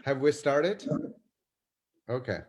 Have we started? Okay.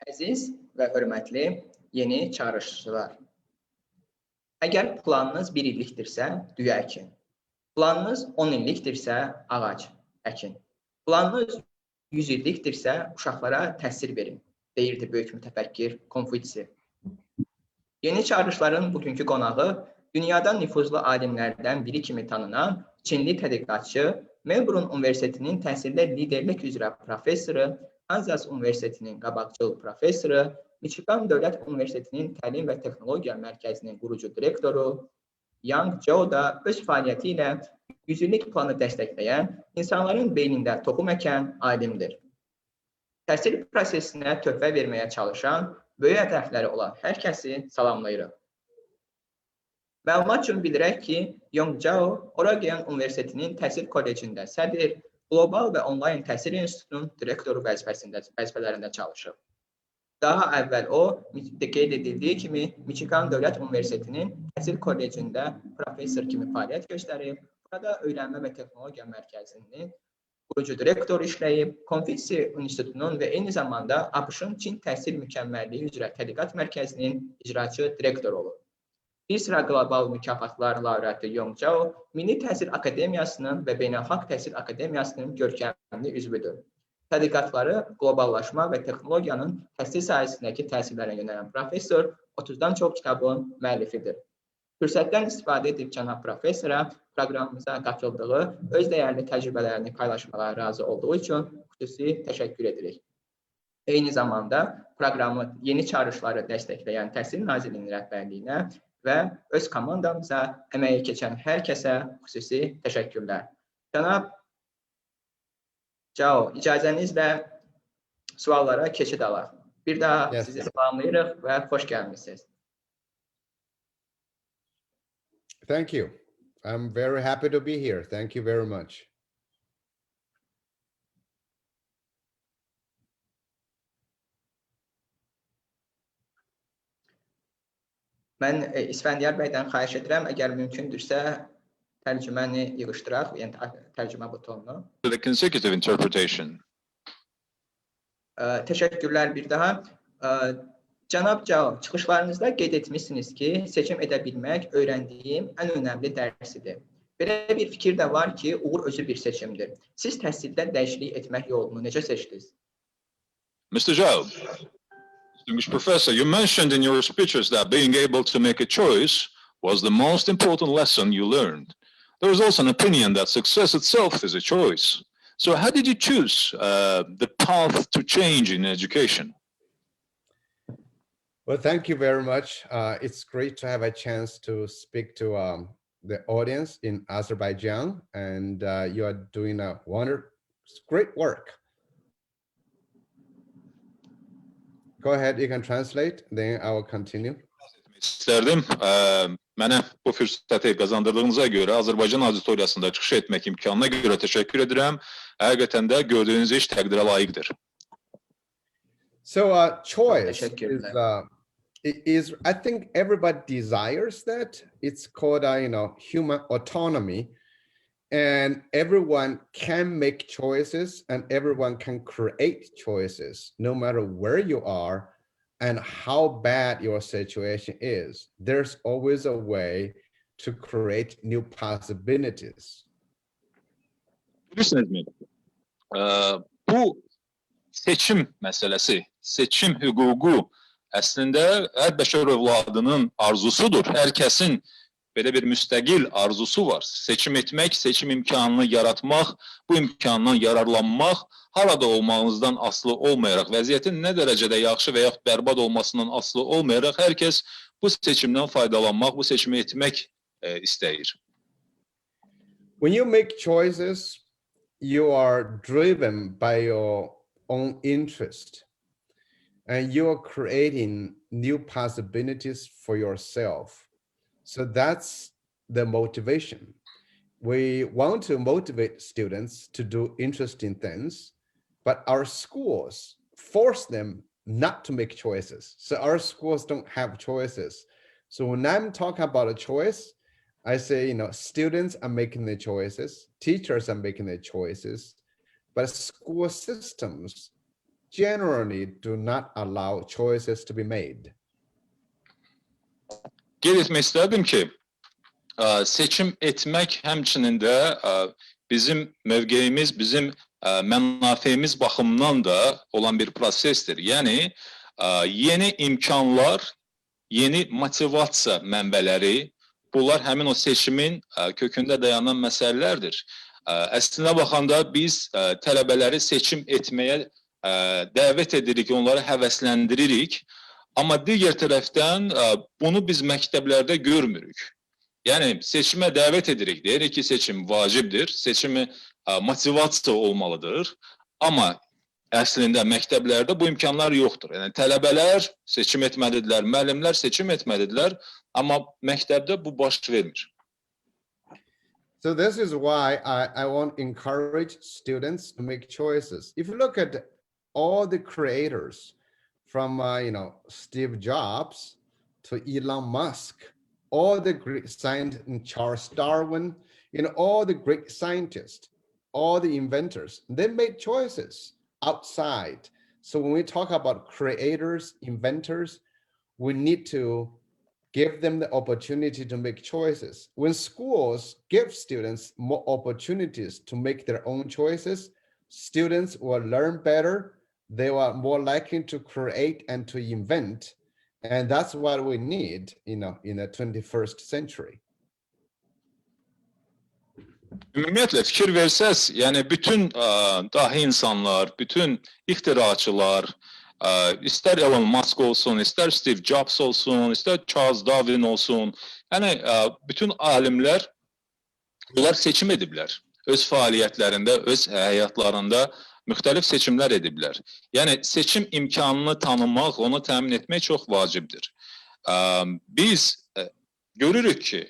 Əziz və hörmətli yeni çağırışçılar. Əgər planınız 1 illikdirsə, düyə əkin. Planınız 10 illikdirsə, ağac əkin. Planınız 100 illikdirsə, uşaqlara təhsil verin, deyirdi böyük mütəfəkkir Konfutsi. Yeni çağırışların bugünkü qonağı dünyadan nüfuzlu alimlərdən biri kimi tanınan Çinli tədqiqatçı, Melbourne Universitetinin təhsildə liderlik üzrə professoru, Kansas Universitetinin qabaqcıl professoru, Michigan Dövlət Universitetinin Təlim və Texnologiya Mərkəzinin qurucu direktoru Yang Zhou da öz fəaliyyəti ilə 100 illik planı dəstəkləyən, insanların beynində toxum əkən alimdir. Təhsil prosesinə töhfə verməyə çalışan, böyük hədəfləri olan hər kəsi salamlayırıq. Məlumat üçün bildirək ki, Yang Zhou Oregon Universitetinin Təhsil Kollecində sədr, Qlobal və Onlayn Təhsil İnstitutunun direktoru vəzifələrində çalışıb. Daha əvvəl o, qeyd edildiyi kimi, Michigan Dövlət Universitetinin Təhsil Kollecində professor kimi fəaliyyət göstərib, burada Öyrənmə və Texnologiya Mərkəzinin qurucu direktor işləyib, Konfutsi İnstitutunun və eyni zamanda ABŞ-ın Çin Təhsil Mükəmməlliyi üzrə Tədqiqat Mərkəzinin icraçı direktoru olub. Bir sıra qlobal mükafatlar laureatı Yang Zhou, Milli Təhsil Akademiyasının və Beynəlxalq Təhsil Akademiyasının görkəmli üzvüdür. Tədqiqatları qloballaşma və texnologiyanın təhsil sahəsindəki təsirlərinə yönələn professor 30-dan çox kitabın müəllifidir. Fürsətdən istifadə edib cənab professora proqramımıza qatıldığı, öz dəyərli təcrübələrini paylaşmağa razı olduğu üçün xüsusi təşəkkür edirik. Eyni zamanda proqramı yeni çağırışları dəstəkləyən Təhsil Nazirliyinin rəhbərliyinə və öz komandamıza əməyi keçən hər kəsə xüsusi təşəkkürlər. Cənab Zhou, icazənizlə suallara keçid alaq. Bir daha sizi salamlayırıq və xoş gəlmişsiniz. Thank you. I'm very happy to be here. Thank you very much. Mən İsfəndiyar bəydən xahiş edirəm, əgər mümkündürsə, tərcüməni yığışdıraq, yəni tərcümə butonunu. The consecutive interpretation. Təşəkkürlər bir daha. Cənab Zhou, çıxışlarınızda qeyd etmişsiniz ki, seçim edə bilmək öyrəndiyim ən önəmli dərsidir. Belə bir fikir də var ki, uğur özü bir seçimdir. Siz təhsildə dəyişiklik etmək yolunu necə seçdiniz? Mr. Zhou, distinguished professor, you mentioned in your speeches that being able to make a choice was the most important lesson you learned. There is also an opinion that success itself is a choice. So how did you choose the path to change in education? Well, thank you very much. It's great to have a chance to speak to the audience in Azerbaijan, and you are doing a great work. Go ahead, you can translate, then I will continue. İsterdim. Mənə bu fürsəti qazandırdığınıza görə Azərbaycan auditoriyasında çıxış etmək imkanına görə təşəkkür edirəm. Həqiqətən də gördüyünüz iş təqdirə layiqdir. So choice is it is, I think everybody desires that. It's called, human autonomy, and everyone can make choices and everyone can create choices no matter where you are and how bad your situation is. There's always a way to create new possibilities. Bilirsiniz mi? Bu seçim meselesi, seçim hüququ əslində hər bəşər övladının arzusudur. Hər kəsin belə bir müstəqil arzusu var. Seçim etmək, seçim imkanını yaratmaq, bu imkandan yararlanmaq, harada olmağınızdan asılı olmayaraq, vəziyyətin nə dərəcədə yaxşı və yaxud bərbad olmasından asılı olmayaraq, hər kəs bu seçimdən faydalanmaq, bu seçimi etmək istəyir. When you make choices, you are driven by your own interest, and you are creating new possibilities for yourself. So that's the motivation. We want to motivate students to do interesting things, but our schools force them not to make choices. So our schools don't have choices. So when I'm talking about a choice, I say, students are making the choices, teachers are making the choices, but school systems generally do not allow choices to be made. Qeyd etmək istərdim ki, seçim etmək həmçinin də bizim mövqeyimiz, bizim mənafeyimiz baxımından da olan bir prosesdir. Yəni, yeni imkanlar, yeni motivasiya mənbələri, bunlar həmin o seçimin kökündə dayanan məsələlərdir. Əslində baxanda biz tələbələri seçim etməyə dəvət edirik, onları həvəsləndiririk. Amma digər tərəfdən bunu biz məktəblərdə görmürük. Yəni seçimə dəvət edirik, deyirik ki, seçim vacibdir, seçimi motivasiya olmalıdır. Amma əslində məktəblərdə bu imkanlar yoxdur. Yəni tələbələr seçim etməlidirlər, müəllimlər seçim etməlidirlər, amma məktəbdə bu baş vermir. So this is why I want to encourage students to make choices. If you look at all the creators, from Steve Jobs to Elon Musk, all the great scientists, Charles Darwin, all the great scientists, all the inventors, they made choices outside. So when we talk about creators, inventors, we need to give them the opportunity to make choices. When schools give students more opportunities to make their own choices, students will learn better. They are more likely to create and to invent. And that's what we need, in the 21st century. Ümumiyyətlə fikir versəz, yəni bütün dahi insanlar, bütün ixtiraçılar, istər Elon Musk olsun, istər Steve Jobs olsun, istər Charles Darwin olsun, yəni bütün alimlər, onlar seçim ediblər. Öz fəaliyyətlərində, öz həyatlarında müxtəlif seçimlər ediblər. Yəni seçim imkanını tanımaq, onu təmin etmək çox vacibdir. Biz görürük ki,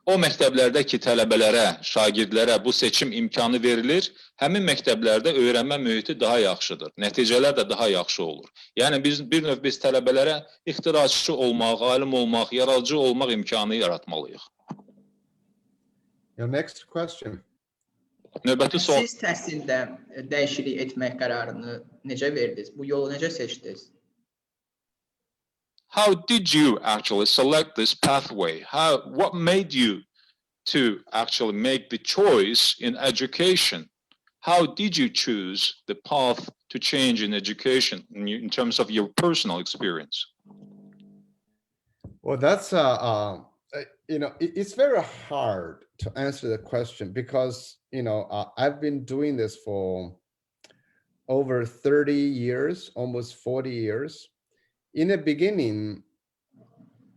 o məktəblərdəki tələbələrə, şagirdlərə bu seçim imkanı verilir, həmin məktəblərdə öyrənmə mühiti daha yaxşıdır, nəticələr də daha yaxşı olur. Yəni bir növ biz tələbələrə ixtiraçı olmaq, alim olmaq, yaradıcı olmaq imkanı yaratmalıyıq. Your next question. Növbəti sual. Siz təhsildə dəyişiklik etmək qərarını necə verdiniz? Bu yolu necə seçdiniz? How did you actually select this pathway? What made you to actually make the choice in education? How did you choose the path to change in education in terms of your personal experience? Well, that's it's very hard to answer the question because I've been doing this for over 30 years, almost 40 years. In the beginning,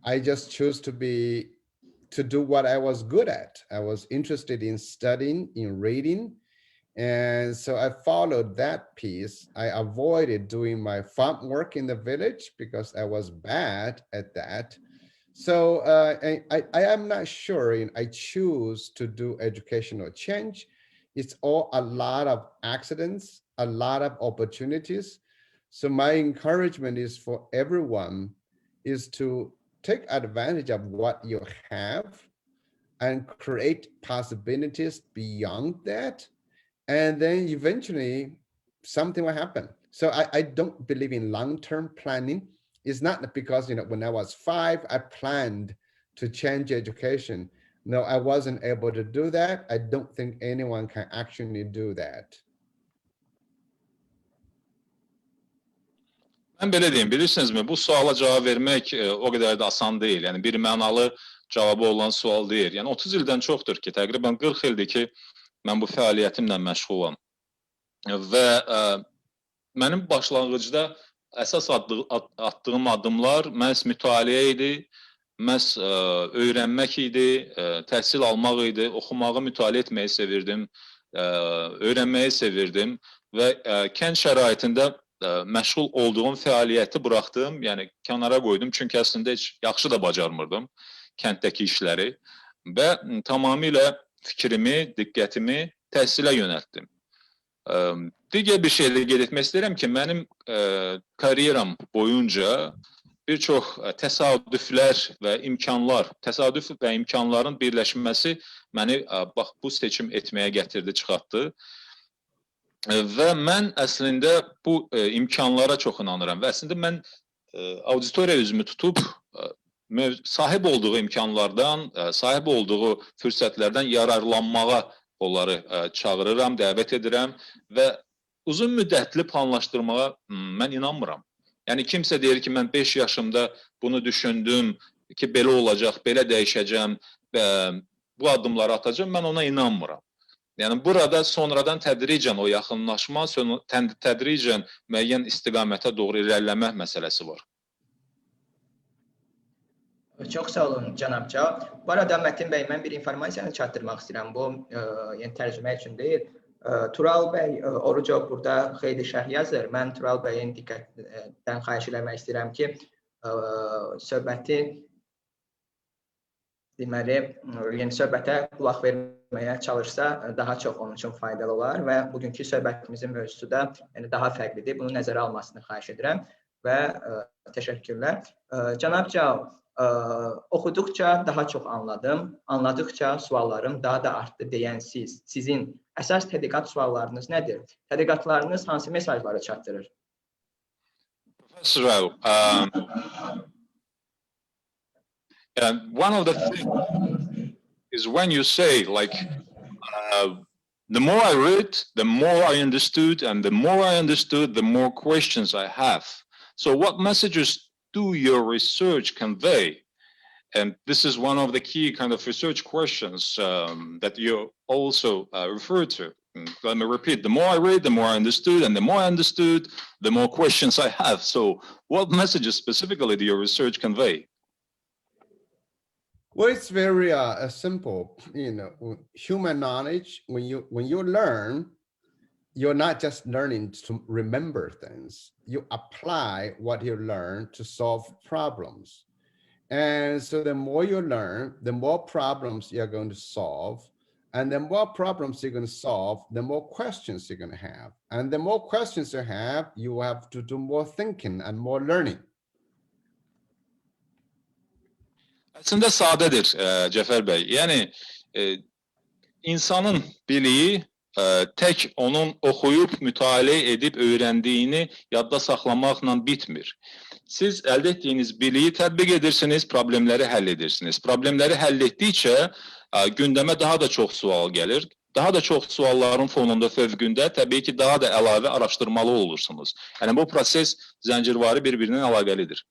I just chose to do what I was good at. I was interested in studying, in reading. And so I followed that piece. I avoided doing my farm work in the village because I was bad at that. So I am not sure I choose to do educational change. It's all a lot of accidents, a lot of opportunities. So my encouragement is for everyone is to take advantage of what you have and create possibilities beyond that. And then eventually something will happen. So I don't believe in long-term planning. It's not because, when I was 5, I planned to change education. No, I wasn't able to do that. I don't think anyone can actually do that. Mən belə deyim, bilirsinizmi, bu suala cavab vermək o qədər də asan deyil. Yəni bir mənalı cavabı olan sual deyil. Yəni 30 ildən çoxdur ki, təqribən 40 ildir ki, mən bu fəaliyyətimlə məşğulam. Və mənim başlanğıcda əsas atdığım addımlar məhz mütaliə idi, məhz öyrənmək idi, təhsil almaq idi, oxumağı, mütaliə etməyi sevirdim, öyrənməyi sevirdim və kənd şəraitində məşğul olduğum fəaliyyəti buraxdım, yəni kənara qoydum, çünki əslində heç yaxşı da bacarmırdım kənddəki işləri və tamamilə fikrimi, diqqətimi təhsilə yönəltdim. Digər bir şeylə qeyd etmək istəyirəm ki, mənim karyeram boyunca bir çox təsadüflər və imkanlar, təsadüf və imkanların birləşməsi məni bax bu seçim etməyə gətirdi, çıxartdı. Və mən əslində bu imkanlara çox inanıram və əslində mən auditoriya üzümü tutub sahib olduğu imkanlardan, sahib olduğu fürsətlərdən yararlanmağa onları çağırıram, dəvət edirəm və uzun müddətli planlaşdırmağa mən inanmıram. Yəni kimsə deyir ki, mən 5 yaşımda bunu düşündüm ki, belə olacaq, belə dəyişəcəm və bu addımları atacağım, mən ona inanmıram. Yəni burada sonradan tədricən o yaxınlaşma, tədricən müəyyən istiqamətə doğru irəliləmə məsələsi var. Çox sağ olun cənab Cao. Bu arada Mətin bəy, mən bir informasiyanı çatdırmaq istəyirəm. Bu yəni tərcümə üçün deyil. Tural bəy Orucov burada xeyli şərh yazır. Mən Tural bəyin diqqətdən xahiş eləmək istəyirəm ki, söhbəti deməli, yəni söhbətə qulaq verməyə çalışsa daha çox onun üçün faydalı olar və bugünkü söhbətimizin mövzusu da yəni daha fərqlidir. Bunu nəzərə almasını xahiş edirəm və təşəkkürlər. Cənab Cao, oxuduqca daha çox anladım, anladıqca suallarım daha da artdı deyən sizin əsas tədqiqat suallarınız nədir? Tədqiqatlarınız hansı mesajları çatdırır? Professor Rao, and one of the things is when you say, like, the more I read, the more I understood, and the more I understood, the more questions I have. So what messages do your research convey? And this is one of the key kind of research questions that you also refer to. Let me repeat, the more I read, the more I understood, and the more I understood, the more questions I have. So what messages specifically do your research convey? Well, it's very simple. Human knowledge, when you learn, you're not just learning to remember things. You apply what you learn to solve problems. And so the more you learn, the more problems you're going to solve. And the more problems you're going to solve, the more questions you're going to have. And the more questions you have to do more thinking and more learning. Əslində sadədir Cəfər bəy. Yəni insanın biliyi tək onun oxuyub, mütaliə edib, öyrəndiyini yadda saxlamaqla bitmir. Siz əldə etdiyiniz biliyi tətbiq edirsiniz, problemləri həll edirsiniz. Problemləri həll etdikcə gündəmə daha da çox sual gəlir. Daha da çox sualların fonunda, fövqündə təbii ki, daha da əlavə araşdırmalı olursunuz. Yəni bu proses zəncirvari bir-birinin əlaqəlidir.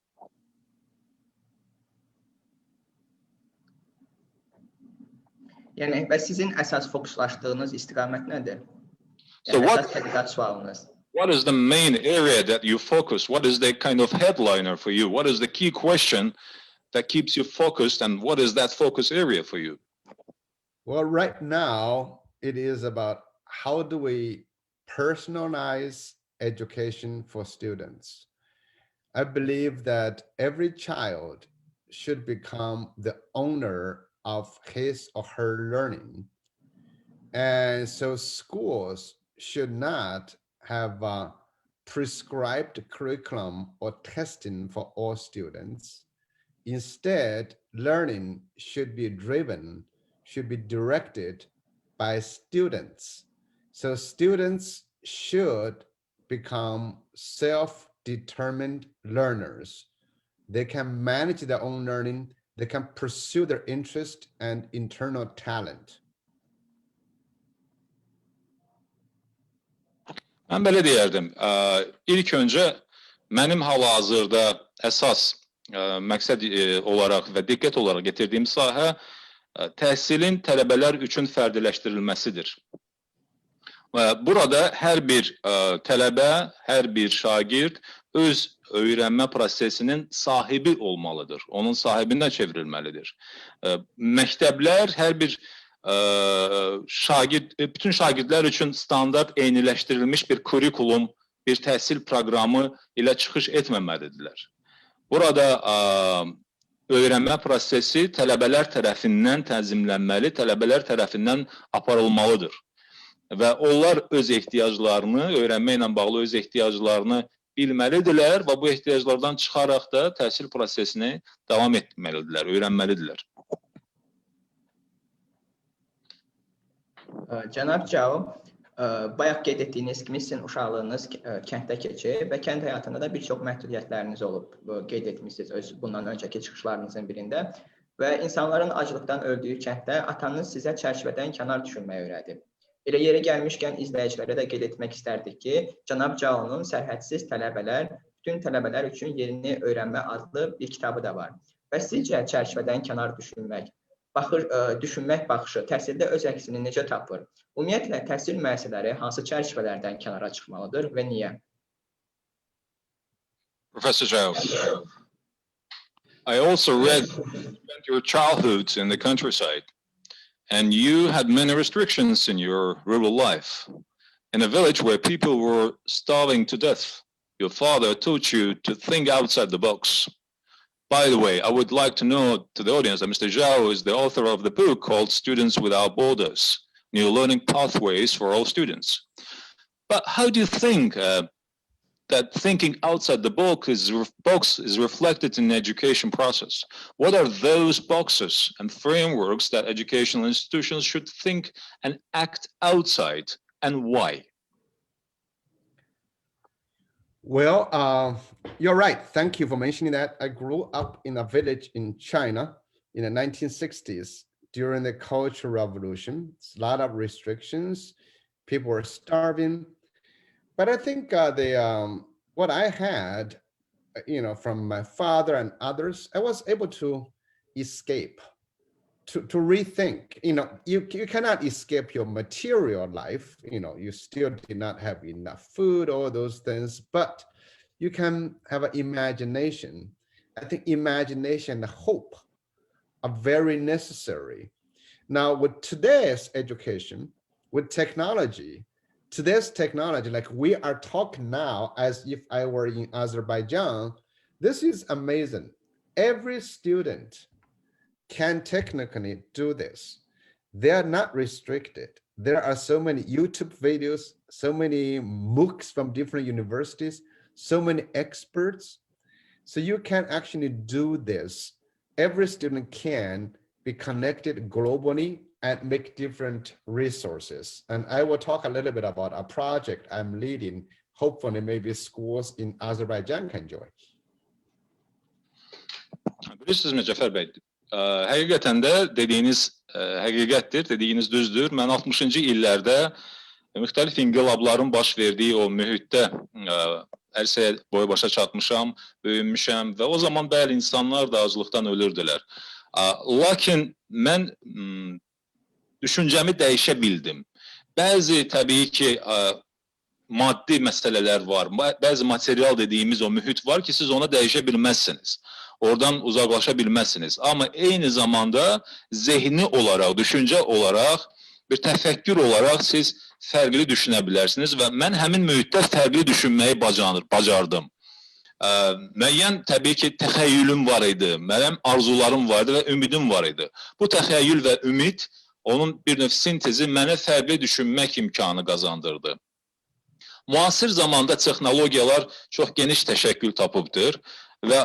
Yəni və sizin əsas fokuslaşdığınız istiqamət nədir? So Yəni əsas tədqiqat sualınız. What is the main area that you focus? What is the kind of headliner for you? What is the key question that keeps you focused, and what is that focus area for you? Well, right now, it is about how do we personalize education for students. I believe that every child should become the owner of his or her learning. And so schools should not have prescribed curriculum or testing for all students. Instead, learning should be directed by students. So students should become self-determined learners. They can manage their own learning. They can pursue their interest and internal talent. Mən belə deyərdim, ilk öncə mənim hal-hazırda əsas məqsəd olaraq və diqqət olaraq getirdiyim sahə təhsilin tələbələr üçün fərdiləşdirilməsidir. Və burada hər bir tələbə, hər bir şagird öz öyrənmə prosesinin sahibi olmalıdır. Onun sahibindən çevrilməlidir. Məktəblər hər bir bütün şagirdlər üçün standart eyniləşdirilmiş bir kurikulum, bir təhsil proqramı ilə çıxış etməməlidirlər. Burada öyrənmə prosesi tələbələr tərəfindən tənzimlənməli, tələbələr tərəfindən aparılmalıdır. Və onlar öz ehtiyaclarını, öyrənmə ilə bağlı öz ehtiyaclarını bilməlidirlər və bu ehtiyaclardan çıxaraq da təhsil prosesini davam etməlidirlər, öyrənməlidirlər. Cənab Cao, bayaq qeyd etdiyiniz kimi sizin uşaqlığınız kənddə keçib və kənd həyatında da bir çox məhdudiyyətləriniz olub. Qeyd etmişsiniz bundan öncəki çıxışlarınızın birində və insanların aclıqdan öldüyü kənddə atanız sizə çərçivədən kənar düşürməyi öyrədib. Elə yeri gəlmişkən izləyicilərə də qeyd etmək istərdik ki, Cənab Cao'nun Sərhədsiz Tələbələr, Bütün Tələbələr üçün Yerini Öyrənmə adlı bir kitabı da var. Və sizcə çərçivədən kənar düşünmək baxışı təhsildə öz əksini necə tapır? Ümumiyyətlə, təhsil müəssisələri hansı çərçivələrdən kənara çıxmalıdır və niyə? Professor Zhao, I also read your childhood in the countryside, and you had many restrictions in your rural life. In a village where people were starving to death, your father taught you to think outside the box. By the way, I would like to know to the audience that Mr. Zhao is the author of the book called Students Without Borders, New Learning Pathways for All Students. But how do you think that thinking outside the box is reflected in the education process? What are those boxes and frameworks that educational institutions should think and act outside, and why? Well, you're right. Thank you for mentioning that. I grew up in a village in China in the 1960s during the Cultural Revolution. It's a lot of restrictions. People were starving. But I think what I had, from my father and others, I was able to escape, to rethink. You cannot escape your material life. You still did not have enough food, all those things, but you can have an imagination. I think imagination and hope are very necessary. Now, with today's education, with technology, like we are talking now as if I were in Azerbaijan, this is amazing. Every student can technically do this. They are not restricted. There are so many YouTube videos, so many MOOCs from different universities, so many experts. So you can actually do this. Every student can be connected globally and make different resources. And I will talk a little bit about a project I'm leading. Hopefully maybe schools in Azerbaijan can join. Bilirsiniz Mücəffər bəy, həqiqətən də dediyiniz həqiqətdir, dediyiniz düzdür. Mən 60-cı illərdə müxtəlif inqilabların baş verdiyi o mühitdə ərsəyə boyu başa çatmışam, böyümüşəm və o zaman bəli insanlar da aclıqdan ölürdülər. Lakin mən düşüncəmi dəyişə bildim. Bəzi təbii ki maddi məsələlər var, bəzi material dediyimiz o mühit var ki siz ona dəyişə bilməzsiniz. Oradan uzaqlaşa bilməzsiniz. Amma eyni zamanda zehni olaraq, düşüncə olaraq, bir təfəkkür olaraq siz fərqli düşünə bilərsiniz və mən həmin mühitdə fərqli düşünməyi bacardım. Müəyyən təbii ki təxəyyülüm var idi, mənim arzularım vardı və ümidim var idi. Bu təxəyyül və ümid onun bir növ sintezi mənə fərqli düşünmək imkanı qazandırdı. Müasir zamanda texnologiyalar çox geniş təşəkkül tapıbdır və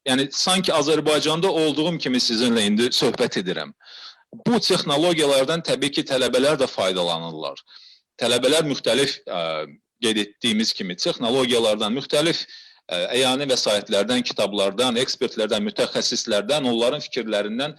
yəni sanki Azərbaycanda olduğum kimi sizinlə indi söhbət edirəm. Bu texnologiyalardan təbii ki, tələbələr də faydalanırlar. Tələbələr müxtəlif qeyd etdiyimiz kimi texnologiyalardan, müxtəlif əyani vəsaitlərdən, kitablardan, ekspertlərdən, mütəxəssislərdən, onların fikirlərindən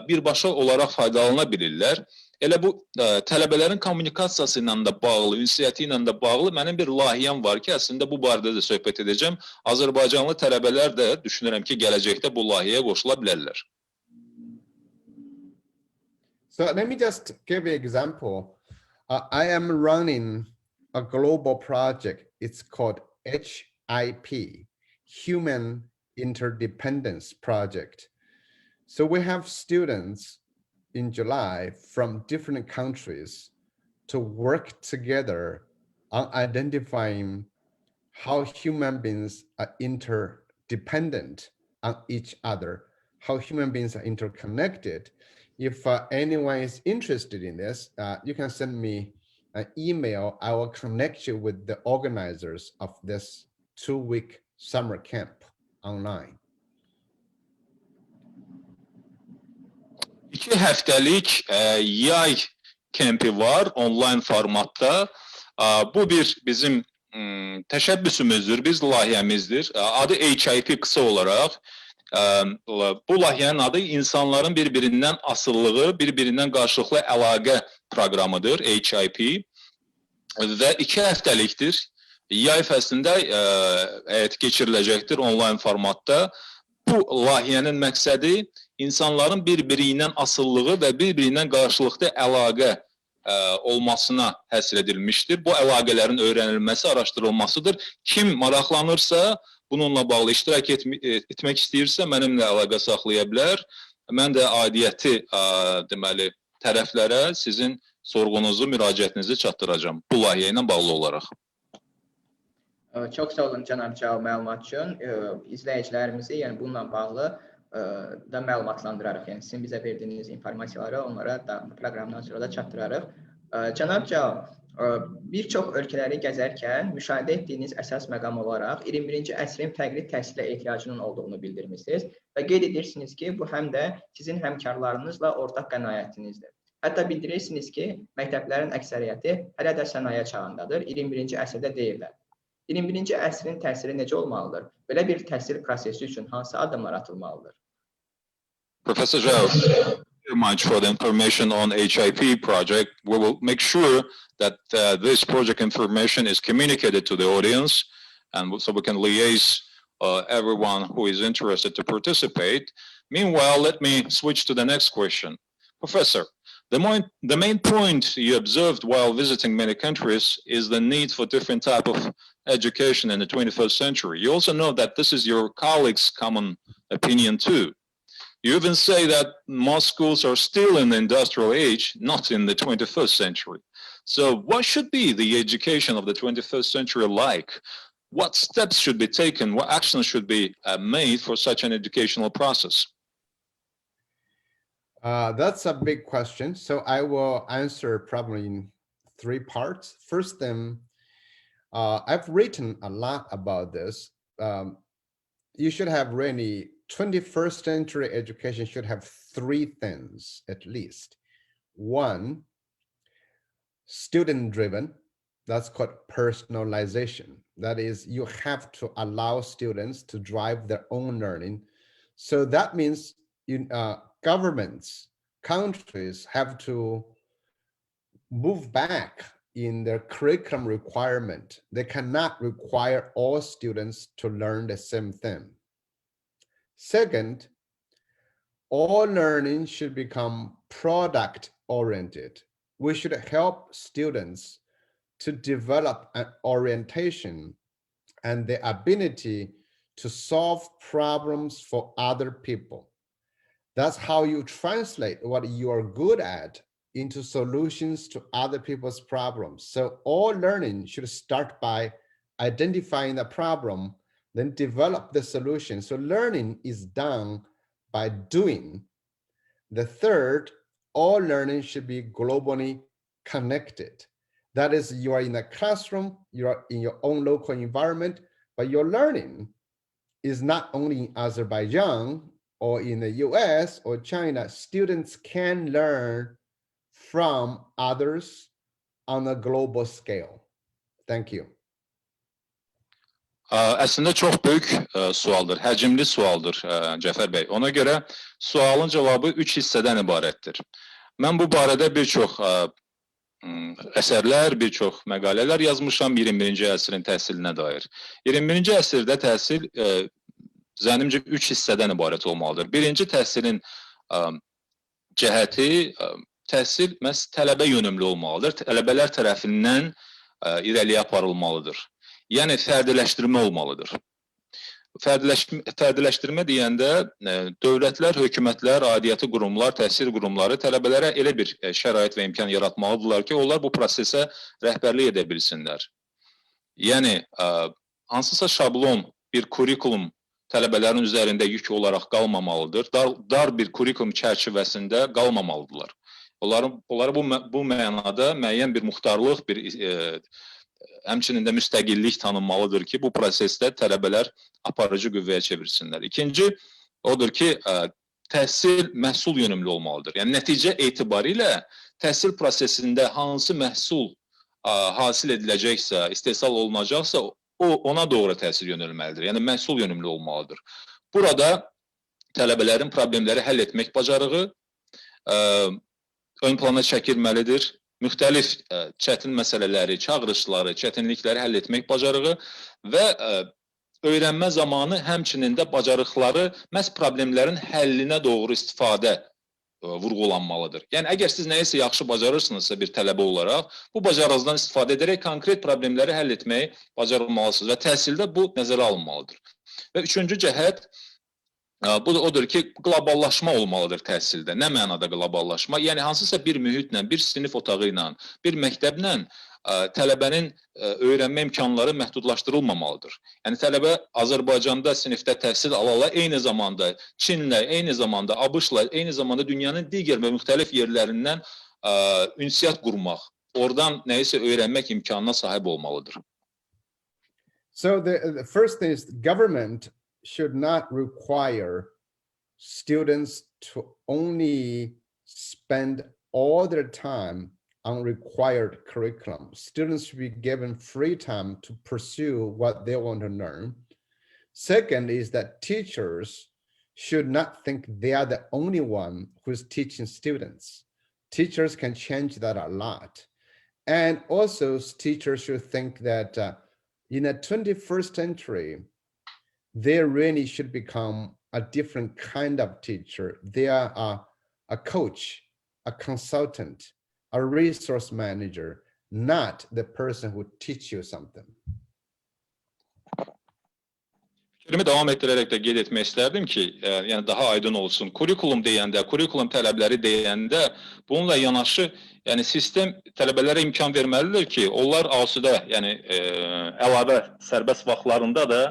birbaşa olaraq faydalana bilirlər. Elə bu tələbələrin kommunikasiyası ilə də bağlı, ünsiyyəti ilə də bağlı mənim bir layihəm var ki, əslində bu barədə də söhbət edəcəm. Azərbaycanlı tələbələr də düşünürəm ki, gələcəkdə bu layihəyə qoşula bilərlər. So let me just give you an example. I am running a global project. It's called HIP, Human Interdependence Project. So we have students in July from different countries to work together on identifying how human beings are interdependent on each other, how human beings are interconnected. If anyone is interested in this, you can send me an email. I will connect you with the organizers of this 2-week summer camp online. 2 həftəlik yay kempi var online formatda. Bu bizim təşəbbüsümüzdür, biz layihəmizdir. Adı HIP qısa olaraq. Bu layihənin adı insanların bir-birindən asılılığı, bir-birindən qarşılıqlı əlaqə proqramıdır, HIP. Və 2 həftəlikdir. Yay fəslində həyata keçiriləcəkdir online formatda. Bu layihənin məqsədi insanların bir-biri ilə asılılığı və bir-birindən qarşılıqlı əlaqə olmasına həsr edilmişdir. Bu əlaqələrin öyrənilməsi, araşdırılmasıdır. Kim maraqlanırsa, bununla bağlı iştirak etmək istəyirsə, mənimlə əlaqə saxlaya bilər. Mən də aidiyyəti deməli tərəflərə sizin sorğunuzu, müraciətinizi çatdıracağam bu layihə ilə bağlı olaraq. Çox sağ olun cənab Cao məlumat üçün. İzləyicilərimizi yəni bununla bağlı da məlumatlandırarıq. Yəni sizin bizə verdiyiniz informasiyaları onlara da proqramdan sonra da çatdırarıq. Cənab Cao, bir çox ölkələri gəzərkən müşahidə etdiyiniz əsas məqam olaraq 21-ci əsrin fərqli təhsilə ehtiyacının olduğunu bildirmisiniz və qeyd edirsiniz ki, bu həm də sizin həmkarlarınızla ortaq qənaətinizdir. Hətta bildirirsiniz ki, məktəblərin əksəriyyəti hələ də sənaye çağındadır, 21-ci əsrdə deyirlər. 21-ci əsrin təhsili necə olmalıdır? Belə bir təhsil prosesi üçün hansı addımlar atılmalıdır? Professor Zhao, thank you very much for the information on HIP project. We will make sure that this project information is communicated to the audience, and so we can liaise everyone who is interested to participate. Meanwhile, let me switch to the next question. Professor, the main point you observed while visiting many countries is the need for different type of education in the 21st century. You also know that this is your colleagues' common opinion too. You even say that most schools are still in the industrial age, not in the 21st century. So what should be the education of the 21st century like? What steps should be taken? What actions should be made for such an educational process? That's a big question. So I will answer probably in 3 parts. First thing, I've written a lot about this. You should have really 21st century education should have 3 things at least. 1, student driven. That's called personalization. That is, you have to allow students to drive their own learning. So that means governments, countries have to move back in their curriculum requirement. They cannot require all students to learn the same thing. Second, all learning should become product oriented. We should help students to develop an orientation and the ability to solve problems for other people. That's how you translate what you are good at into solutions to other people's problems. So all learning should start by identifying the problem, then develop the solution. So learning is done by doing. The third, all learning should be globally connected. That is, you are in a classroom, you are in your own local environment, but your learning is not only in Azerbaijan or in the US or China. Students can learn from others on a global scale. Thank you. Əslində çox böyük sualdır, həcmli sualdır Cəfər bəy. Ona görə sualın cavabı 3 hissədən ibarətdir. Mən bu barədə bir çox əsərlər, bir çox məqalələr yazmışam 21-ci əsrin təhsilinə dair. 21-ci əsrdə təhsil zənnimcə 3 hissədən ibarət olmalıdır. Birinci təhsilin cəhəti, təhsil məhz tələbə yönümlü olmalıdır. Tələbələr tərəfindən irəliyə aparılmalıdır. Yəni fərdiləşdirmə olmalıdır. Fərdiləşdirmə deyəndə dövlətlər, hökumətlər, aidiyyəti qurumlar, təhsil qurumları tələbələrə elə bir şərait və imkan yaratmalıdırlar ki, onlar bu prosesə rəhbərlik edə bilsinlər. Yəni, hansısa şablon, bir kurikulum tələbələrin üzərində yük olaraq qalmamalıdır. Dar bir kurikulum çərçivəsində qalmamalıdırlar. Onlara bu mənada müəyyən bir muxtarlıq, həmçinin də müstəqillik tanınmalıdır ki, bu prosesdə tələbələr aparıcı qüvvəyə çevirsinlər. İkinci, odur ki, təhsil məhsul yönümlü olmalıdır. Yəni, nəticə etibarilə təhsil prosesində hansı məhsul hasil ediləcəksə, istehsal olunacaqsa, ona doğru təhsil yönəlməlidir. Yəni, məhsul yönümlü olmalıdır. Burada tələbələrin problemləri həll etmək bacarığı ön plana çəkilməlidir. Müxtəlif çətin məsələləri, çağırışları, çətinlikləri həll etmək bacarığı və öyrənmə zamanı həmçinin də bacarıqları məhz problemlərin həllinə doğru istifadə vurğulanmalıdır. Yəni, əgər siz nəyisə yaxşı bacarırsınızsa bir tələbə olaraq, bu bacarığınızdan istifadə edərək konkret problemləri həll etməyi bacarılmalısınız və təhsildə bu nəzərə alınmalıdır. Və üçüncü cəhət, bu da odur ki, qloballaşma olmalıdır təhsildə. Nə mənada qloballaşma? Yəni, hansısa bir mühitlə, bir sinif otağı ilə, bir məktəblə tələbənin öyrənmə imkanları məhdudlaşdırılmamalıdır. Yəni, tələbə Azərbaycanda sinifdə təhsil ala-ala, eyni zamanda Çinlə, eyni zamanda ABŞ-la, eyni zamanda dünyanın digər və müxtəlif yerlərindən ünsiyyət qurmaq, oradan nəyisə öyrənmək imkanına sahib olmalıdır. So the first thing is government should not require students to only spend all their time on required curriculum. Students should be given free time to pursue what they want to learn. Second is that teachers should not think they are the only one who is teaching students. Teachers can change that a lot. And also teachers should think that in the 21st century, they really should become a different kind of teacher. They are a coach, a consultant, a resource manager, not the person who teach you something. Fikrimi davam etdirərək də qeyd etmək istərdim ki, yəni daha aydın olsun. Kurikulum deyəndə, kurikulum tələbləri deyəndə bununla yanaşı, yəni sistem tələbələrə imkan verməlidir ki, onlar asudə, yəni əlavə sərbəst vaxtlarında da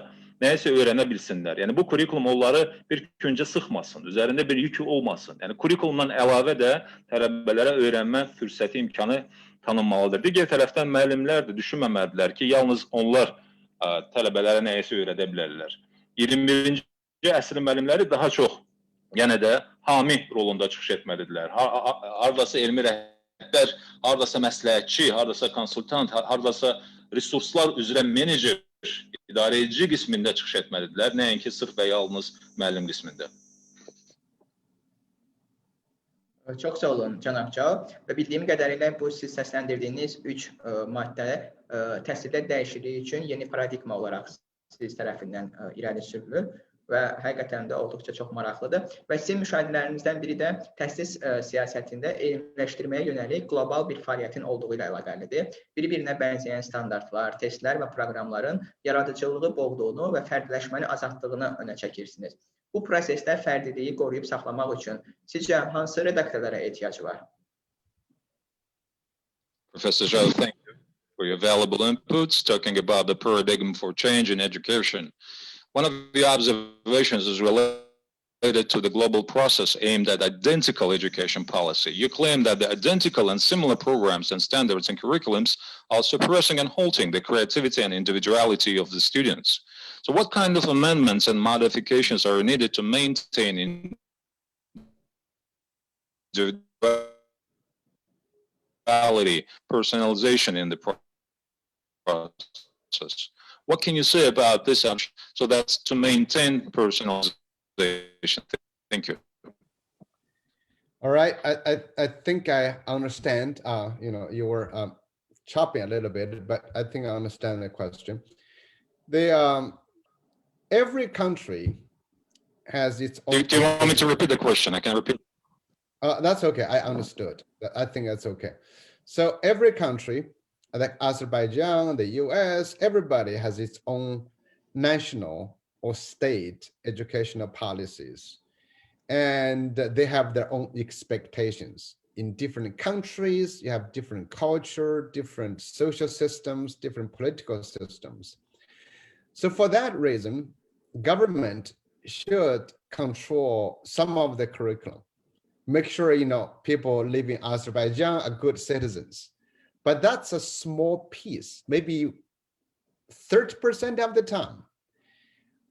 nəyisə öyrənə bilsinlər. Yəni, bu kurikulum onları bir küncə sıxmasın, üzərində bir yükü olmasın. Yəni, kurikulumdan əlavə də tələbələrə öyrənmə fürsəti imkanı tanınmalıdır. Digər tərəfdən müəllimlər də düşünməməlidirlər ki, yalnız onlar tələbələrə nəyisə öyrədə bilərlər. 21-ci əsrin müəllimləri daha çox, yəni də hami rolunda çıxış etməlidirlər. Haradasa elmi rəhbər, haradasa məsləhətçi, haradasa konsultant, haradasa resurslar üzrə menecer, idarəedici qismində çıxış etməlidirlər, nəinki sırf və yalnız müəllim qismində. Çox sağ olun, cənab Cao. Və bildiyim qədərilə bu siz səsləndirdiyiniz 3 maddə təhsildə dəyişiklik üçün yeni paradigma olaraq siz tərəfindən irəli sürülür və həqiqətən də olduqca çox maraqlıdır. Və sizin müşahidələrinizdən biri də təhsil siyasətində elmləşdirməyə yönəlik qlobal bir fəaliyyətin olduğu ilə əlaqəlidir. Bir-birinə bənzəyən standartlar, testlər və proqramların yaradıcılığı boğduğunu və fərdiləşməni azaltdığını önə çəkirsiniz. Bu prosesdə fərdiliyi qoruyub saxlamaq üçün sizcə hansı redaktörlərə ehtiyac var? Professor Zhao, thank you for your valuable inputs talking about the paradigm for change in education. One of the observations is related related to the global process aimed at identical education policy. You claim that the identical and similar programs and standards and curriculums are suppressing and halting the creativity and individuality of the students. So what kind of amendments and modifications are needed to maintain individuality, personalization in the process? What can you say about this? So that's to maintain personalization. Thank you. All right, I think I understand. You know, you were chopping a little bit, but I think I understand the question. Every country has its own. Do you want me to repeat the question? I can repeat. That's okay. I understood. I think that's okay. So every country, like Azerbaijan, the US, everybody has its own national or state educational policies. And they have their own expectations. In different countries, you have different culture, different social systems, different political systems. So for that reason, government should control some of the curriculum. Make sure, you know, people living in Azerbaijan are good citizens. But that's a small piece, maybe 30% of the time.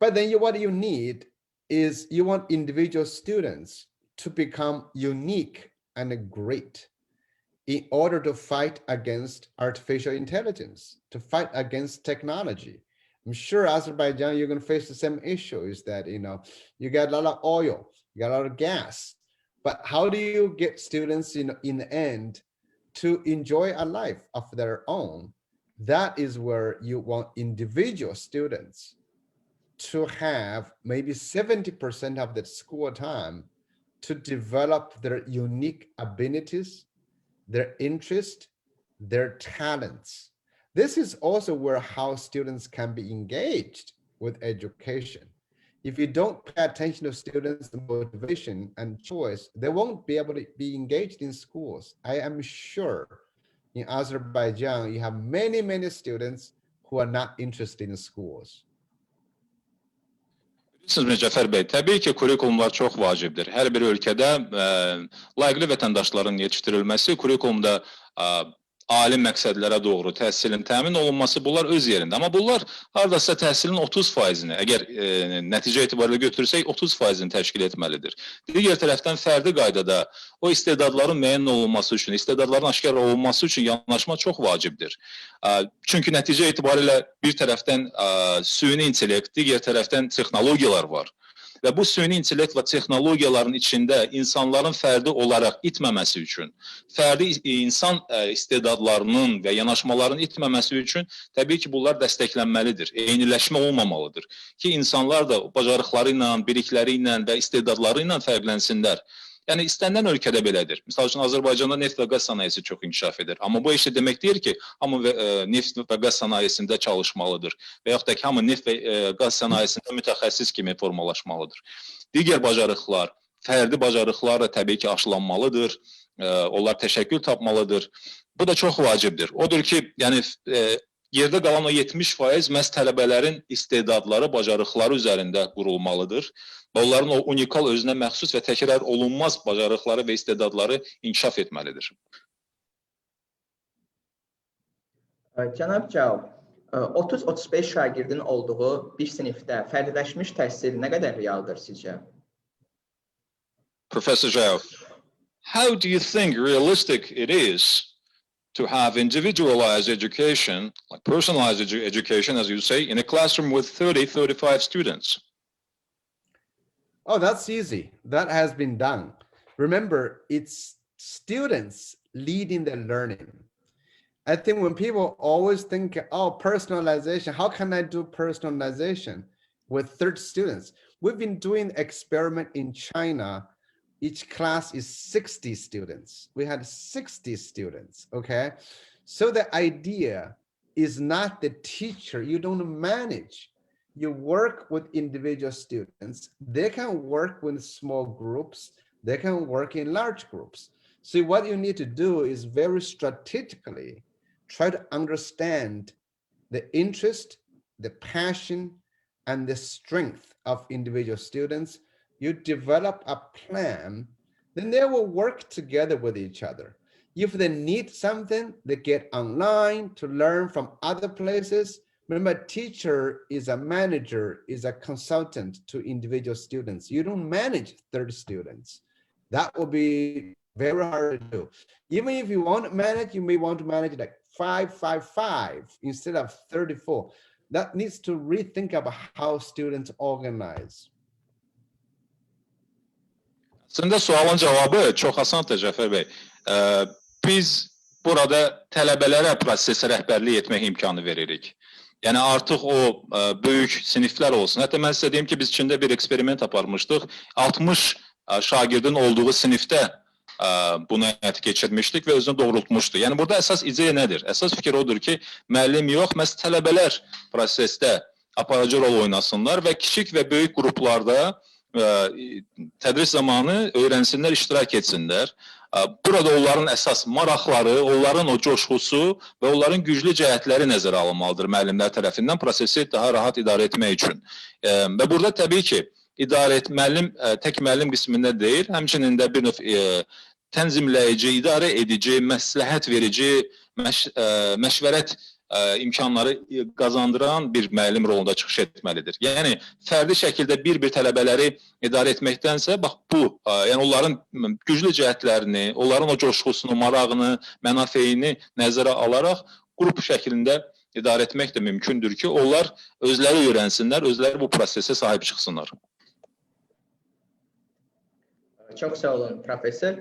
But then what you need is you want individual students to become unique and great in order to fight against artificial intelligence, to fight against technology. I'm sure Azerbaijan, you're going to face the same issue, is that, you know, you got a lot of oil, you got a lot of gas, but how do you get students in the end to enjoy a life of their own? That is where you want individual students to have maybe 70% of the school time to develop their unique abilities, their interest, their talents. This is also where how students can be engaged with education. If you don't pay attention to students' motivation and choice, they won't be able to be engaged in schools. I am sure in Azerbaijan, you have many, many students who are not interested in schools. Bilirsiniz Mücəffər bəy, təbii ki, kurikulumlar çox vacibdir. Hər bir ölkədə layiqli vətəndaşların yetişdirilməsi, kurikulumda ali məqsədlərə doğru təhsilin təmin olunması, bunlar öz yerində. Amma bunlar hardasa təhsilin 30%-ni, əgər nəticə etibarilə götürsək, 30%-ni təşkil etməlidir. Digər tərəfdən fərdi qaydada o istedadların müəyyən olunması üçün, istedadların aşkar olunması üçün yanaşma çox vacibdir. Çünki nəticə etibarilə bir tərəfdən süni intellekt, digər tərəfdən texnologiyalar var. Və bu süni intellekt və texnologiyaların içində insanların fərdi olaraq itməməsi üçün, fərdi insan istedadlarının və yanaşmaların itməməsi üçün təbii ki, bunlar dəstəklənməlidir. Eyniləşmə olmamalıdır ki, insanlar da bacarıqları ilə, bilikləri ilə və istedadları ilə fərqlənsinlər. Yəni istənilən ölkədə belədir. Məsəl üçün Azərbaycanda neft və qaz sənayesi çox inkişaf edir. Amma bu işte demək deyir ki, hamı neft və qaz sənayesində çalışmalıdır və yaxud da ki, hamı neft və qaz sənayesində mütəxəssis kimi formalaşmalıdır. Digər bacarıqlar, fərdi bacarıqlar da təbii ki, aşılanmalıdır. Onlar təşəkkül tapmalıdır. Bu da çox vacibdir. Odur ki, yəni yerdə qalan o 70% məhz tələbələrin istedadları, bacarıqları üzərində qurulmalıdır. Və onların o unikal, özünə məxsus və təkrar olunmaz bacarıqları və istedadları inkişaf etməlidir. Cənab Cao, 30-35 şagirdin olduğu bir sinifdə fərdiləşmiş təhsil nə qədər realdır sizcə? Professor Zhao, how do you think realistic it is to have individualized education, like personalized education, as you say, in a classroom with 30-35 students? Oh, that's easy. That has been done. Remember, it's students leading the learning. I think when people always think, oh, personalization, how can I do personalization with 30 students? We've been doing experiment in China. Each class is 60 students. We had 60 students, okay? So the idea is not the teacher, you don't manage. You work with individual students. They can work with small groups. They can work in large groups. So what you need to do is very strategically try to understand the interest, the passion, and the strength of individual students. you develop a plan, then they will work together with each other. If they need something, they get online to learn from other places. Remember, teacher is a manager, is a consultant to individual students. You don't manage 30 students. That will be very hard to do. Even if you want to manage, you may want to manage like 5 instead of 34. That needs to rethink about how students organize. Aslında sualın cevabı çox asandır Cəfər bəy. Biz burada tələbələrə prosesə rəhbərlik etmək imkanı veririk. Yəni artıq o böyük siniflər olsun. Hətta mən sizə deyim ki, biz Çində bir eksperiment aparmışdıq. 60 şagirdin olduğu sinifdə bunu həyata keçirmişdik və özünü doğrultmuşdu. Yəni burada əsas ideya nədir? Əsas fikir odur ki, müəllim yox, məhz tələbələr prosesdə aparıcı rol oynasınlar və kiçik və böyük qruplarda tədris zamanı öyrənsinlər, iştirak etsinlər. Burada onların əsas maraqları, onların o coşqusu və onların güclü cəhətləri nəzərə alınmalıdır müəllimlər tərəfindən prosesi daha rahat idarə etmək üçün. Və burada təbii ki, tək müəllim qismində deyil, həmçinin də bir növ tənzimləyici, idarə edici, məsləhət verici, məşvərət imkanları qazandıran bir müəllim rolunda çıxış etməlidir. Yəni, fərdi şəkildə bir-bir tələbələri idarə etməkdənsə, bax bu, yəni onların güclü cəhətlərini, onların o coşqusunu, marağını, mənafeyini nəzərə alaraq qrup şəklində idarə etmək də mümkündür ki, onlar özləri öyrənsinlər, özləri bu prosesə sahib çıxsınlar. Çox sağ olun, professor.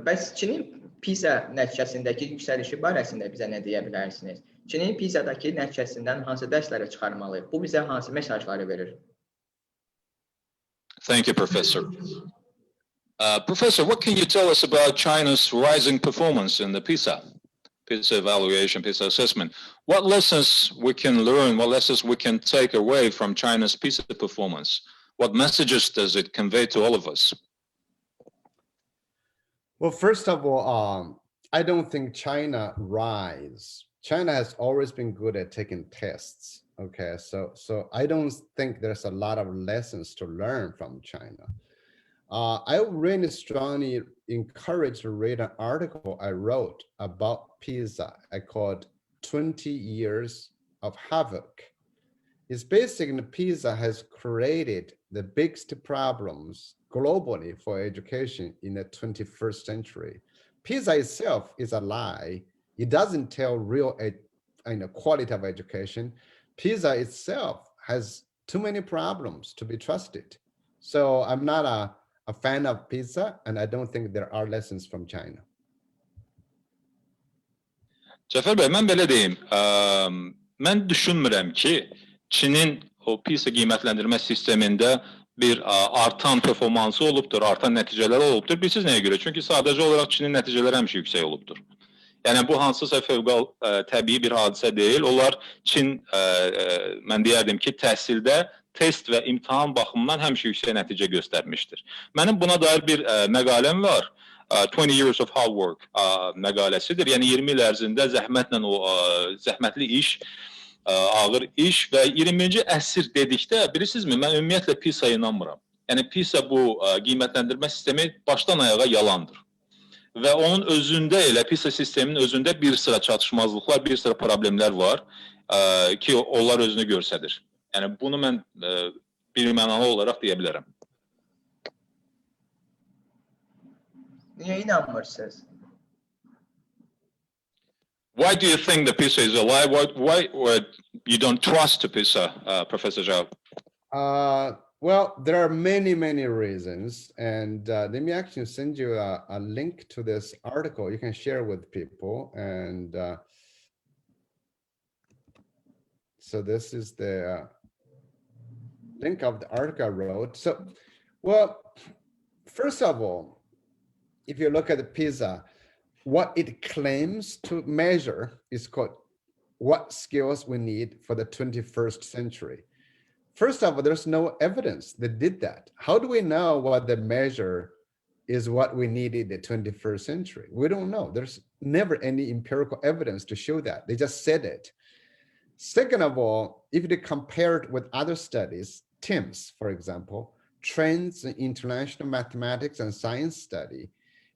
Bəs Çinin PISA nəticəsindəki yüksəlişi barəsində bizə nə deyə bilərsiniz? Çinin PISA-dakı nəticəsindən hansı dərsləri çıxarmalıyıq? Bu bizə hansı mesajları verir? Thank you, Professor. Professor, what can you tell us about China's rising performance in the PISA evaluation, PISA assessment? What lessons we can learn, what lessons we can take away from China's PISA performance? What messages does it convey to all of us? Well, first of all, I don't think China rise. China has always been good at taking tests. Okay, so I don't think there's a lot of lessons to learn from China. I really strongly encourage to read an article I wrote about PISA. I called 20 Years of Havoc. It's basically PISA has created the biggest problems globally for education in the 21st century. PISA itself is a lie. It doesn't tell real quality of education. PISA itself has too many problems to be trusted. So I'm not a fan of PISA, and I don't think there are lessons from China. Cəfər bəy, mən belə deyim, mən düşünmürəm ki, Çinin o PISA qiymətləndirmə sistemində bir artan performansı olubdur, artan nəticələr olubdur. Bilirsiniz nəyə görə? Çünki sadəcə olaraq Çinin nəticələri həmişə yüksək olubdur. Yəni bu hansısa təbii bir hadisə deyil. Onlar Çin, mən deyərdim ki, təhsildə test və imtahan baxımından həmişə yüksək nəticə göstərmişdir. Mənim buna dair bir məqaləm var. 20 Years of Hard Work məqaləsidir. Yəni 20 il ərzində zəhmətli iş, ağır iş və 20-ci əsr dedikdə, bilirsinizmi, mən ümumiyyətlə PISA-ya inanmıram. Yəni PISA bu qiymətləndirmə sistemi başdan ayağa yalandır. Və onun özündə elə, PISA sisteminin özündə bir sıra çatışmazlıqlar, bir sıra problemlər var ki, onlar özünü göstərir. Yəni bunu mən bir mənalı olaraq deyə bilərəm. Niyə inanmırsınız? Why do you think the PISA is a lie? Why you don't trust the PISA, Professor Zhao? Well, there are many reasons, and let me actually send you a link to this article you can share with people. And so this is the link of the article I wrote. So, well, first of all, if you look at the PISA, what it claims to measure is called what skills we need for the 21st century. First of all, there's no evidence that did that. How do we know what the measure is what we need in the 21st century? We don't know. There's never any empirical evidence to show that. They just said it. Second of all, if you compare it with other studies, TIMSS, for example, trends in international mathematics and science study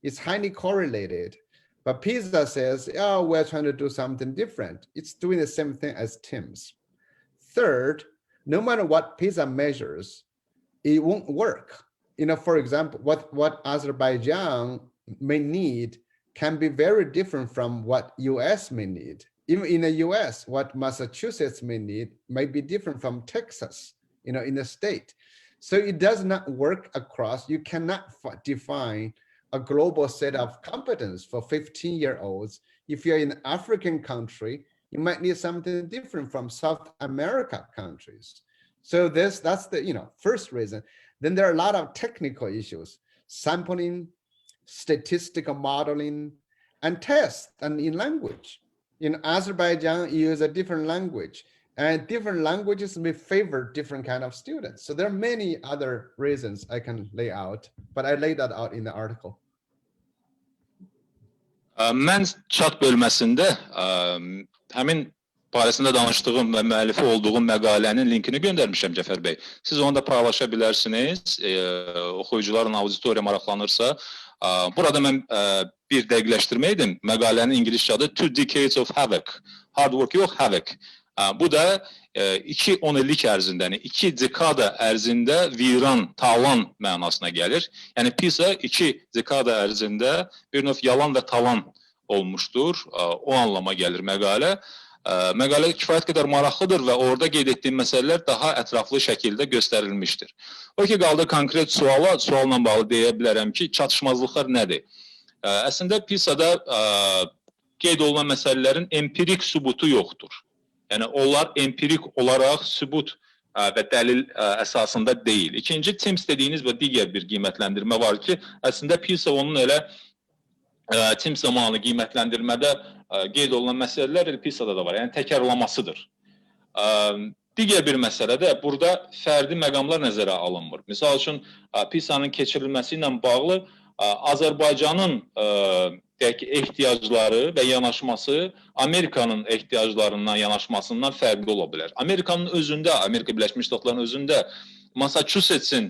is highly correlated. But PISA says, oh, we're trying to do something different. It's doing the same thing as TIMSS. Third, no matter what PISA measures, it won't work. You know, for example, what Azerbaijan may need can be very different from what US may need. Even in the US, what Massachusetts may need might be different from Texas, you know, in the state. So it does not work across. You cannot define a global set of competence for 15-year-olds. If you're in an African country, you might need something different from South America countries. So that's the first reason. Then there are a lot of technical issues, sampling, statistical modeling, and tests, and in language. In Azerbaijan, you use a different language, and different languages may favor different kind of students. So there are many other reasons I can lay out, but I laid that out in the article. Mən chat bölməsində həmin barəsində danışdığım və müəllifi olduğum məqalənin linkini göndərmişəm Cəfər bəy. Siz onu da paylaşa bilərsiniz. Oxuyucuların auditoriya maraqlanırsa. Burada mən bir dəqiqləşdirmə edim. Məqalənin ingiliscə adı Two Decades of Havoc. Hard work yox, havoc. Bu da 2-10 illik ərzində, yəni 2 dekada ərzində viran, talan mənasına gəlir. Yəni PISA 2 dekada ərzində bir növ yalan və talan olmuşdur. O anlama gəlir məqalə. Məqalə kifayət qədər maraqlıdır və orada qeyd etdiyim məsələlər daha ətraflı şəkildə göstərilmişdir. O ki, qaldı konkret sualla bağlı deyə bilərəm ki, çatışmazlıqlar nədir? Əslində PISA-da qeyd olunan məsələlərin empirik sübutu yoxdur. Yəni, onlar empirik olaraq sübut və dəlil əsasında deyil. İkinci, TIMSS dediyiniz və digər bir qiymətləndirmə var ki, əslində PISA onun elə TIMSS zamanı qiymətləndirmədə qeyd olunan məsələlər PISA-da da var, yəni təkrarlamasıdır. Digər bir məsələ də burada fərdi məqamlar nəzərə alınmır. Misal üçün, PISA-nın keçirilməsi ilə bağlı Azərbaycanın ehtiyacları və yanaşması Amerikanın ehtiyaclarından, yanaşmasından fərqli ola bilər. Amerikanın özündə, Amerika Birləşmiş Ştatlarının özündə Massachusetts'in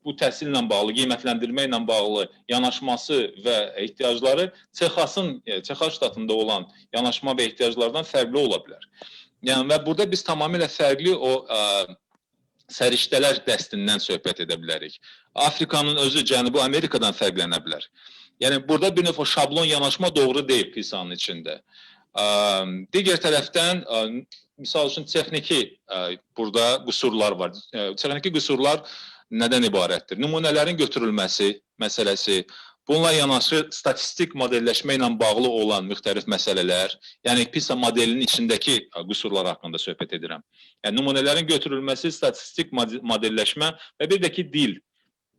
bu təhsillə bağlı, qiymətləndirmə ilə bağlı yanaşması və ehtiyacları Texas ştatında olan yanaşma və ehtiyaclardan fərqli ola bilər. Yəni, və burada biz tamamilə fərqli o səriştələr dəstindən söhbət edə bilərik. Afrikanın özü Cənubi Amerikadan fərqlənə bilər. Yəni, burada bir növ o şablon yanaşma doğru deyil PISA-nın içində. Digər tərəfdən, misal üçün, texniki burada qüsurlar var. Texniki qüsurlar nədən ibarətdir? Nümunələrin götürülməsi məsələsi, bununla yanaşı statistik modelləşmə ilə bağlı olan müxtəlif məsələlər, yəni PISA modelinin içindəki qüsurlar haqqında söhbət edirəm. Yəni, nümunələrin götürülməsi, statistik modelləşmə və bir də ki, dil.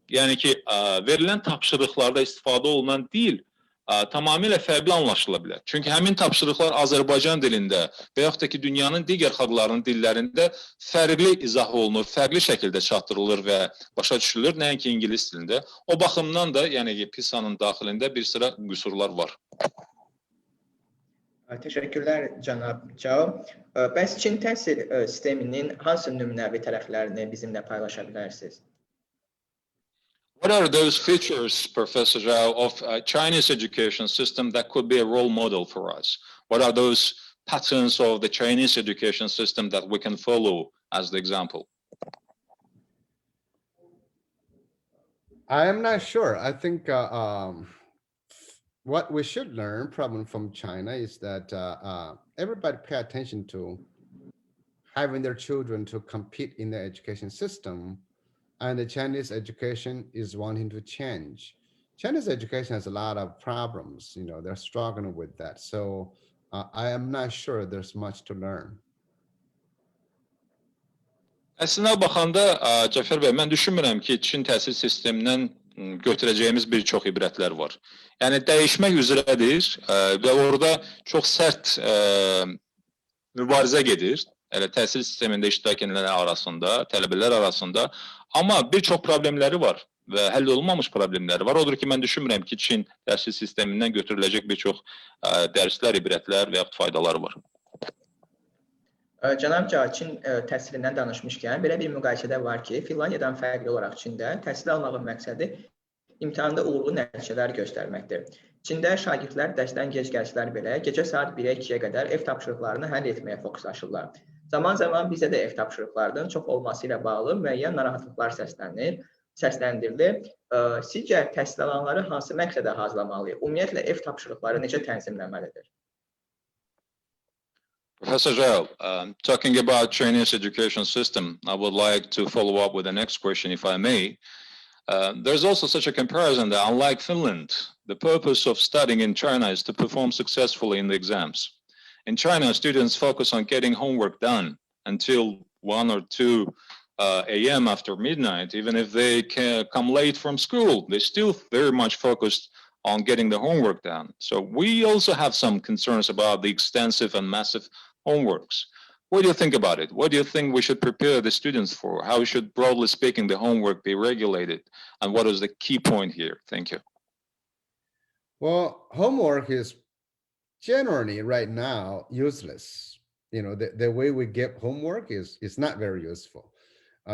Yəni ki, verilən tapşırıqlarda istifadə olunan dil tamamilə fərqli anlaşıla bilər. Çünki həmin tapşırıqlar Azərbaycan dilində və yaxud da ki, dünyanın digər xalqlarının dillərində fərqli izah olunur, fərqli şəkildə çatdırılır və başa düşülür, nəinki ingilis dilində. O baxımdan da, yəni PISA-nın daxilində bir sıra qüsurlar var. Təşəkkürlər, cənab Cao. Bəs Çin təhsil sisteminin hansı nümunəvi tərəflərini bizimlə paylaşa bilərsiniz? What are those features, Professor Zhao, of a Chinese education system that could be a role model for us? What are those patterns of the Chinese education system that we can follow as the example? I am not sure. I think what we should learn probably from China is that everybody pay attention to having their children to compete in the education system. And the Chinese education is wanting to change. Chinese education has a lot of problems, you know, they're struggling with that. So I am not sure there's much to learn. Əslində baxanda, Cəfər bəy, mən düşünmürəm ki, Çin təhsil sistemindən götürəcəyimiz bir çox ibrətlər var. Yəni, dəyişmək üzrədir və orada çox sərt mübarizə gedir. Elə təhsil sistemində iştirak edənlər arasında, tələbələr arasında. Amma bir çox problemləri var və həll olunmamış problemləri var. Odur ki, mən düşünmürəm ki, Çin təhsil sistemindən götürüləcək bir çox dərslər, ibrətlər və yaxud faydaları var. Cənab Cao, Çin təhsilindən danışmışkən, belə bir müqayisədə var ki, Finlandiyadan fərqli olaraq Çində təhsil almağın məqsədi imtahanda uğurlu nəticələr göstərməkdir. Çində şagirdlər dərsdən gec gəlsələr belə, gecə saat 1-ə 2-yə qədər ev tapşırıqlarını həll etməyə fokuslaşırlar. Zaman-zaman bizə də ev tapşırıqlarının çox olması ilə bağlı müəyyən narahatlıqlar səsləndirilir. Sizcə, təhsil alanları hansı məqsədə hazırlamalıyıq? Ümumiyyətlə, ev tapşırıqları necə tənzimləməlidir? Professor Zhao, talking about Chinese education system, I would like to follow up with the next question, if I may. There's also such a comparison that unlike Finland, the purpose of studying in China is to perform successfully in the exams. In China, students focus on getting homework done until 1 or 2 a.m. after midnight. Even if they can come late from school, they're still very much focused on getting the homework done. So we also have some concerns about the extensive and massive homeworks. What do you think about it? What do you think we should prepare the students for? How should, broadly speaking, the homework be regulated? And what is the key point here? Thank you. Well, homework is generally right now useless. You know, the way we get homework is not very useful.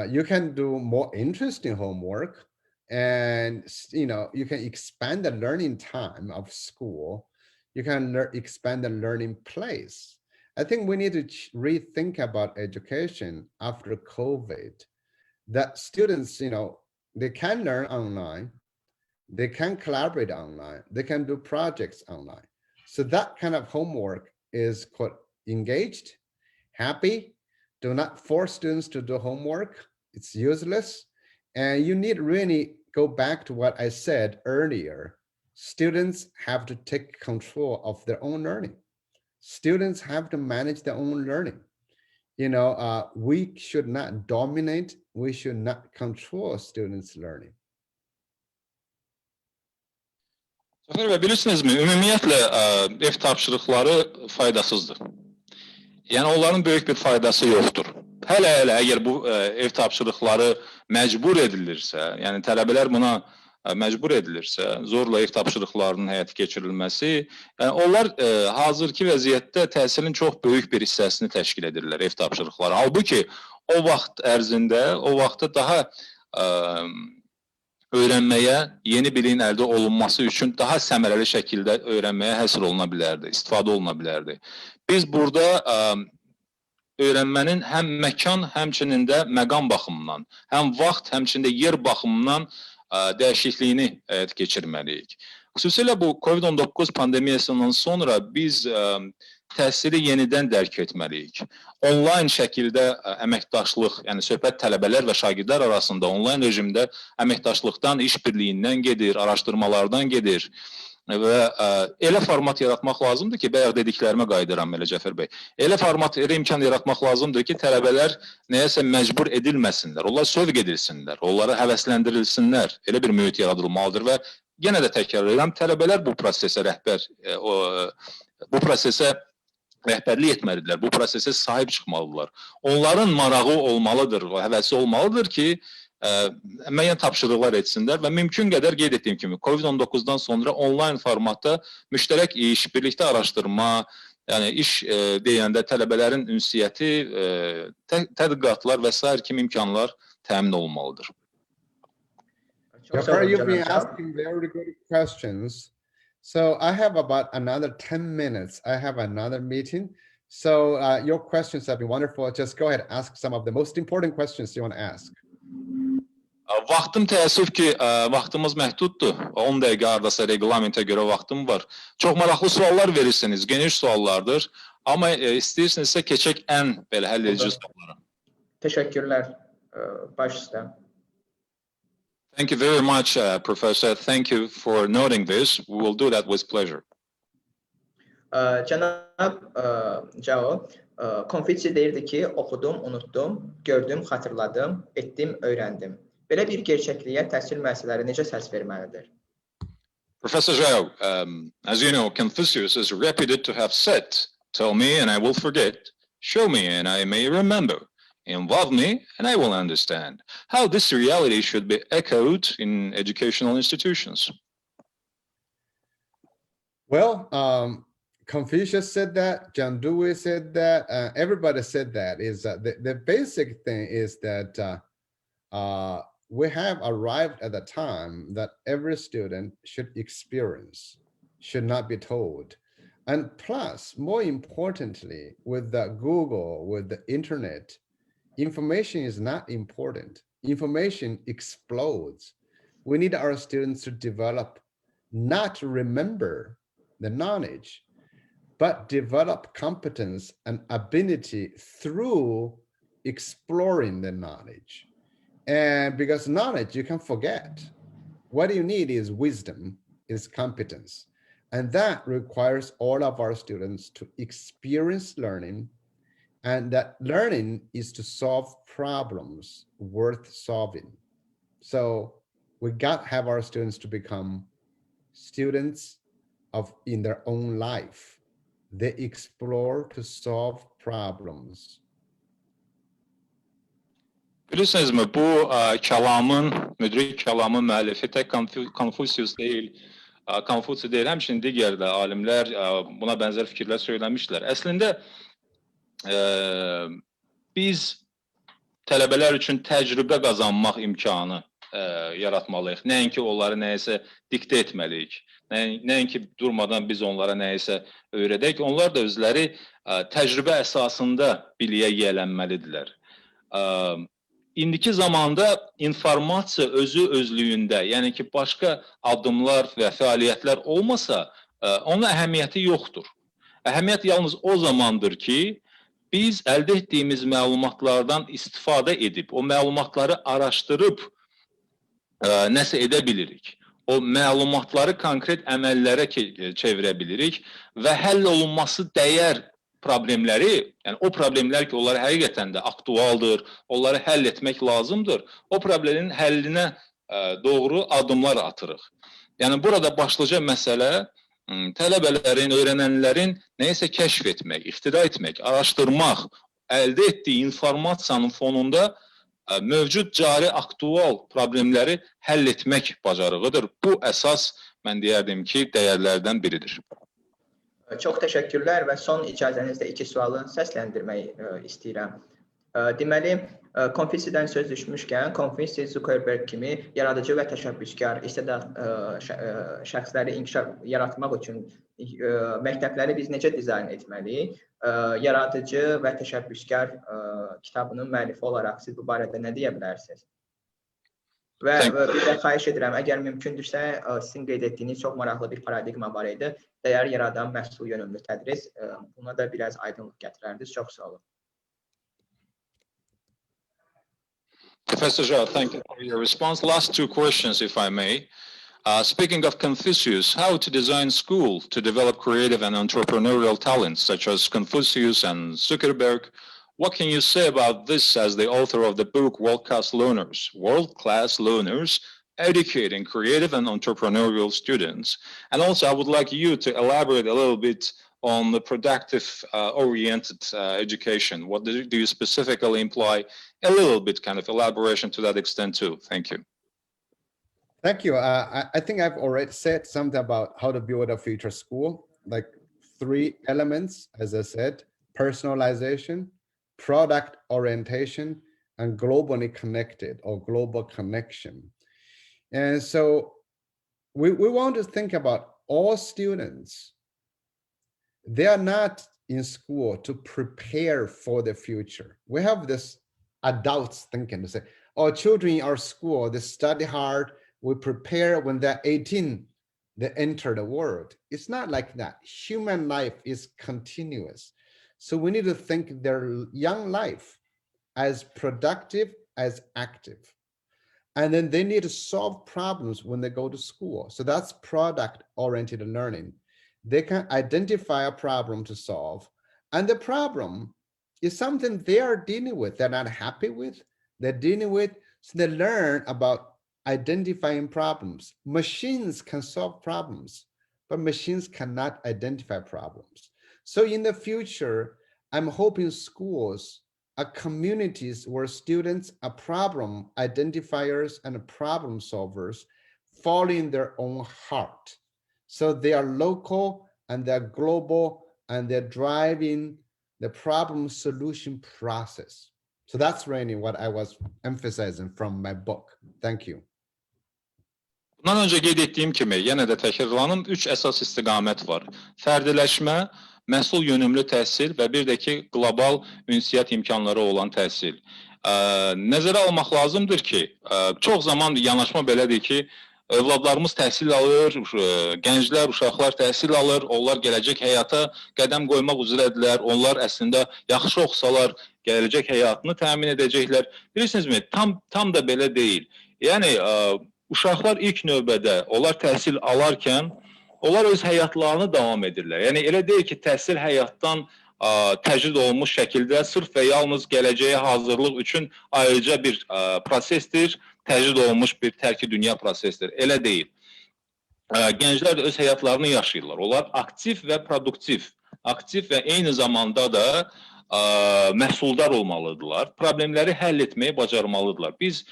You can do more interesting homework, and you know, you can expand the learning time of school. You can expand the learning place. I think we need to rethink about education after COVID, that students, you know, they can learn online, they can collaborate online, they can do projects online. So that kind of homework is called engaged, happy. Do not force students to do homework. It's useless. And you need really go back to what I said earlier. Students have to take control of their own learning. Students have to manage their own learning. You know, we should not dominate, we should not control students' learning. Zafer Bey, bilirsinizmi, ümumiyyətlə ev tapşırıqları faydasızdır. Yəni onların böyük bir faydası yoxdur. Hələ əgər bu ev tapşırıqları məcbur edilirsə, yəni tələbələr buna məcbur edilirsə, zorla ev tapşırıqlarının həyata keçirilməsi, yəni onlar hazırki vəziyyətdə təhsilin çox böyük bir hissəsini təşkil edirlər ev tapşırıqları. Halbuki o vaxt ərzində, o vaxtda daha öyrənməyə, yeni biliyin əldə olunması üçün daha səmərəli şəkildə öyrənməyə həsr oluna bilərdi, istifadə oluna bilərdi. Biz burada öyrənmənin həm məkan, həmçinin də məqam baxımından, həm vaxt, həmçinin də yer baxımından dəyişikliyini həyata keçirməliyik. Xüsusilə bu COVID-19 pandemiyasından sonra biz təhsili yenidən dərk etməliyik. Onlayn şəkildə əməkdaşlıq, yəni söhbət tələbələr və şagirdlər arasında onlayn rejimdə əməkdaşlıqdan, işbirliyindən gedir, araşdırmalardan gedir. Və elə format yaratmaq lazımdır ki, bayaq dediklərimə qayıdıram elə Cəfər bəy. Elə format, elə imkan yaratmaq lazımdır ki, tələbələr nəyəsə məcbur edilməsinlər, onlar sövq edilsinlər, onlara həvəsləndirilsinlər. Elə bir mühit yaradılmalıdır və yenə də təkrar edirəm, tələbələr bu prosesə rəhbərlik etməlidirlər, bu prosesə sahib çıxmalıdırlar. Onların marağı olmalıdır, həvəsi olmalıdır ki, müəyyən tapşırıqlar etsinlər və mümkün qədər qeyd etdiyim kimi COVID-19-dan sonra onlayn formatda müştərək iş, birlikdə araşdırma, yəni iş deyəndə tələbələrin ünsiyyəti, tədqiqatlar və s. kimi imkanlar təmin olunmalıdır. Jafar, you've been asking very good questions. So I have about another 10 minutes. I have another meeting. So your questions have been wonderful. Just go ahead and ask some of the most important questions you want to ask. Vaxtım təəssüf ki, vaxtımız məhduddur. 10 dəqiqə ardasa reglamentə görə vaxtım var. Çox maraqlı suallar verirsiniz, geniş suallardır. Amma istəyirsinizsə keçək ən belə həll edici suallara. Təşəkkürlər, baş üstə. Thank you very much, Professor. Thank you for noting this. We will do that with pleasure. Cənab Cao, Konfutsi deyirdi ki, oxudum, unuttum, gördüm, xatırladım, etdim, öyrəndim. Belə bir gerçəkliyə təhsil müəssisələri necə səs verməlidir? Professor Zhao, as you know, Confucius is reputed to have said, "Tell me and I will forget, show me and I may remember, involve me and I will understand." How this reality should be echoed in educational institutions? Well, Confucius said that, John Dewey said that, everybody said that, is the basic thing is that we have arrived at the time that every student should experience, should not be told. And plus, more importantly, with the Google, with the internet, information is not important. Information explodes. We need our students to develop, not to remember the knowledge, but develop competence and ability through exploring the knowledge. And because knowledge you can forget, what you need is wisdom, is competence. And that requires all of our students to experience learning. And that learning is to solve problems worth solving. So we got to have our students to become students in their own life. They explore to solve problems. Bilirsiniz bu müdrik kəlamın müəllifi tək Konfusius deyil, Konfutsi deyil, həmçinin digər də alimlər buna bənzər fikirlər söyləmişlər. Əslində, biz tələbələr üçün təcrübə qazanmaq imkanı yaratmalıyıq. Nəinki onları nəyəsə diktə etməliyik. Nəinki durmadan biz onlara nəyəsə öyrədək. Onlar da özləri təcrübə əsasında biliyə yiyələnməlidirlər. İndiki zamanda informasiya özü özlüyündə, yəni ki, başqa addımlar və fəaliyyətlər olmasa, onun əhəmiyyəti yoxdur. Əhəmiyyət yalnız o zamandır ki, biz əldə etdiyimiz məlumatlardan istifadə edib, o məlumatları araşdırıb nəsə edə bilirik. O məlumatları konkret əməllərə çevirə bilirik və həll olunması dəyər problemləri, yəni o problemlər ki, onları həqiqətən də aktualdır, onları həll etmək lazımdır, o problemin həllinə doğru addımlar atırıq. Yəni burada başlıca məsələ tələbələrin, öyrənənlərin nəyəsə kəşf etmək, iftida etmək, araşdırmaq, əldə etdiyi informasiyanın fonunda mövcud cari aktual problemləri həll etmək bacarığıdır. Bu əsas, mən deyərdim ki, dəyərlərdən biridir. Çox təşəkkürlər və son icazənizlə 2 sualı səsləndirmək istəyirəm. Deməli, Konfusiyadan söz düşmüşkən, Konfusiya Zuckerberg kimi yaradıcı və təşəbbüskar istedad şəxsləri yaratmaq üçün məktəbləri biz necə dizayn etməliyik? Yaradıcı və təşəbbüskar kitabının müəllifi olaraq siz bu barədə nə deyə bilərsiniz? Və bir də xahiş edirəm, əgər mümkündürsə, sizin qeyd etdiyiniz çox maraqlı bir paradigma var idi. Dəyər yaradan məhsul yönümlü tədris. Buna da biraz aydınlıq gətirərdiniz. Çox sağ olun. Professor Zhao, thank you for your response. Last 2 questions, if I may. Speaking of Confucius, how to design school to develop creative and entrepreneurial talents, such as Confucius and Zuckerberg. What can you say about this as the author of the book World-Class Learners, Educating Creative and Entrepreneurial Students? And also, I would like you to elaborate a little bit on the productive-oriented education. What do you specifically imply? A little bit kind of elaboration to that extent too. Thank you. Thank you. I think I've already said something about how to build a future school, like 3 elements, as I said: personalization, product orientation, and globally connected or global connection. And so we want to think about all students. They are not in school to prepare for the future. We have this adults thinking to say, oh, children in our school, they study hard, we prepare when they're 18, they enter the world. It's not like that. Human life is continuous. So we need to think their young life as productive as active. And then they need to solve problems when they go to school. So that's product-oriented learning. They can identify a problem to solve. And the problem is something they are dealing with, they're not happy with, they're dealing with, so they learn about identifying problems. Machines can solve problems, but machines cannot identify problems. So in the future, I'm hoping schools are communities where students are problem identifiers and problem solvers following their own heart. So they are local and they're global, and they're driving the problem solution process. So that's really what I was emphasizing from my book. Thank you. Bundan önce qeyd etdiyim kimi, yenə də təkrarlanım, 3 əsas istiqamət var. Fərdiləşmə, məhsul yönümlü təhsil və bir də ki, qlobal ünsiyyət imkanları olan təhsil. Nəzərə almaq lazımdır ki, çox zaman yanaşma belədir ki, övladlarımız təhsil alır, gənclər, uşaqlar təhsil alır, onlar gələcək həyata qədəm qoymaq üzrədirlər, onlar əslində yaxşı oxusalar, gələcək həyatını təmin edəcəklər. Bilirsinizmi, tam da belə deyil. Yəni, uşaqlar ilk növbədə, onlar təhsil alarkən, onlar öz həyatlarını davam edirlər. Yəni, elə deyil ki, təhsil həyatdan təcrid olunmuş şəkildə sırf və yalnız gələcəyə hazırlıq üçün ayrıca bir prosesdir, təcrid olunmuş bir tərki dünya prosesdir. Elə deyil. Gənclər də öz həyatlarını yaşayırlar. Onlar aktiv və produktiv, aktiv və eyni zamanda da məhsuldar olmalıdırlar. Problemləri həll etməyi bacarmalıdırlar. Biz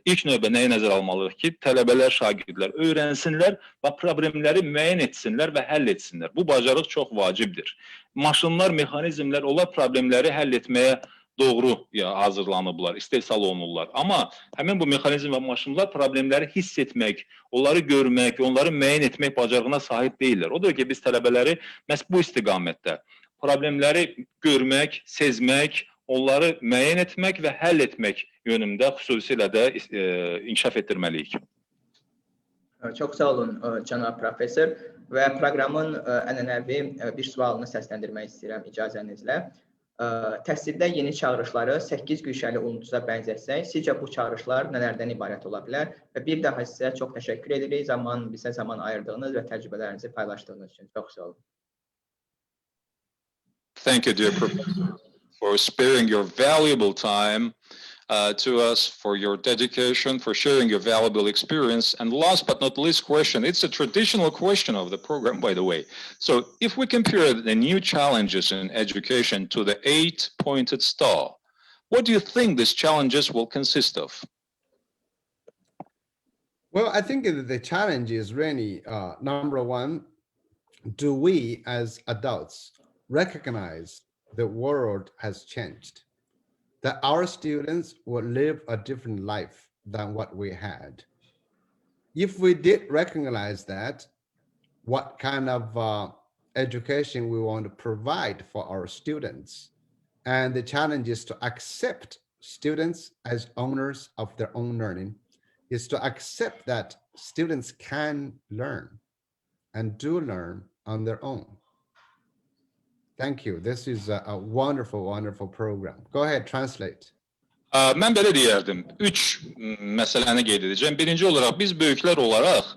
ilk növbə nəyə nəzər almalıyıq ki, tələbələr, şagirdlər öyrənsinlər və problemləri müəyyən etsinlər və həll etsinlər. Bu bacarıq çox vacibdir. Maşınlar, mexanizmlər, onlar problemləri həll etməyə doğru hazırlanıblar, istehsal olunurlar. Amma həmin bu mexanizm və maşınlar problemləri hiss etmək, onları görmək, onları müəyyən etmək bacarığına sahib deyirlər. Odur ki, biz tələbələri məhz bu istiqamətdə problemləri görmək, sezmək, onları müəyyən etmək və həll etmək yönündə xüsusilə də inkişaf etdirməliyik. Çox sağ olun, cənab professor. Və proqramın ənənəvi bir sualını səsləndirmək istəyirəm icazənizlə. Təhsildə yeni çağırışları 8 güşəli ulduza bənzətsək, sizcə bu çağırışlar nələrdən ibarət ola bilər? Və bir daha sizə çox təşəkkür edirik bizə zaman ayırdığınız və təcrübələrinizi paylaşdığınız üçün. Çox sağ olun. Thank you, dear professor, for sparing your valuable time to us, for your dedication, for sharing your valuable experience. And last but not least question, it's a traditional question of the program, by the way. So if we compare the new challenges in education to the 8-pointed star, what do you think these challenges will consist of? Well, I think the challenge is really, number one, do we as adults recognize the world has changed, that our students will live a different life than what we had? If we did recognize that, what kind of education we want to provide for our students, and the challenge is to accept students as owners of their own learning, is to accept that students can learn and do learn on their own. Thank you. This is a wonderful, wonderful program. Go ahead, translate. Mən belə deyərdim, 3 məsələni qeyd edəcəm. Birinci olaraq, biz böyüklər olaraq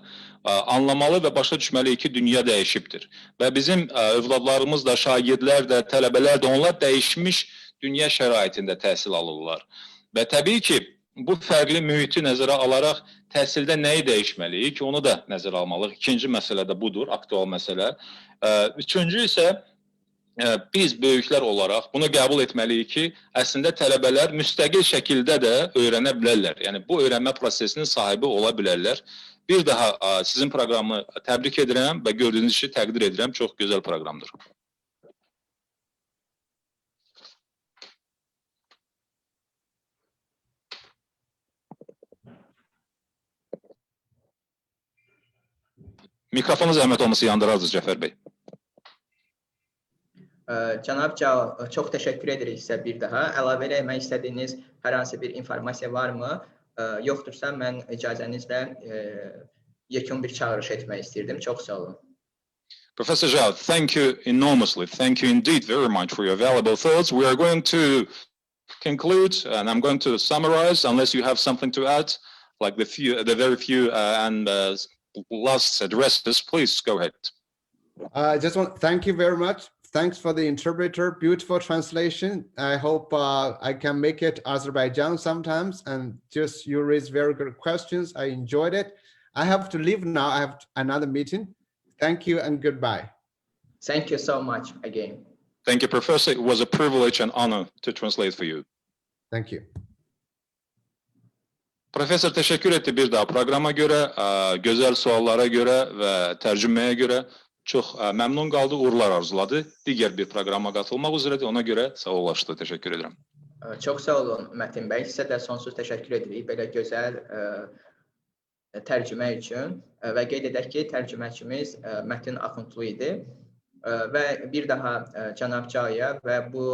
anlamalı və başa düşməliyik ki, dünya dəyişibdir. Və bizim övladlarımız da, şagirdlər də, tələbələr də, onlar dəyişmiş dünya şəraitində təhsil alırlar. Və təbii ki, bu fərqli mühiti nəzərə alaraq təhsildə nəyi dəyişməliyik, onu da nəzərə almalıyıq. İkinci məsələ də budur, aktual məsələ. Üçüncü isə, biz böyüklər olaraq bunu qəbul etməliyik ki, əslində tələbələr müstəqil şəkildə də öyrənə bilərlər. Yəni, bu öyrənmə prosesinin sahibi ola bilərlər. Bir daha sizin proqramı təbrik edirəm və gördüyünüz işi təqdir edirəm. Çox gözəl proqramdır. Mikrofonu zəhmət olması yandırardınız Cəfər bəy. Cənab Cao, çox təşəkkür edirik sizə bir daha. Əlavə etmək istədiyiniz hər hansı bir informasiya varmı? Yoxdursa, mən icazənizlə yekun bir çağırış etmək istirdim. Çox sağ olun. Professor Zhao, thank you enormously. Thank you indeed very much for your valuable thoughts. We are going to conclude, and I'm going to summarize, unless you have something to add, like the very few and last addresses. Please go ahead. I just want to thank you very much. Thanks for the interpreter. Beautiful translation. I hope I can make it Azerbaijan sometimes, and just you raised very good questions. I enjoyed it. I have to leave now. I have another meeting. Thank you and goodbye. Thank you so much again. Thank you, Professor. It was a privilege and honor to translate for you. Thank you. Professor təşəkkür etdi bir daha proqrama görə, gözəl suallara görə və tərcüməyə görə. Çox məmnun qaldı, uğurlar arzuladı. Digər bir proqrama qatılmaq üzrədir. Ona görə sağollaşdı. Təşəkkür edirəm. Çox sağ olun Mətin bəy. Sizə də sonsuz təşəkkür edirik belə gözəl tərcümə üçün və qeyd edək ki, tərcüməçimiz Mətin Axundlu idi və bir daha cənab Caya və bu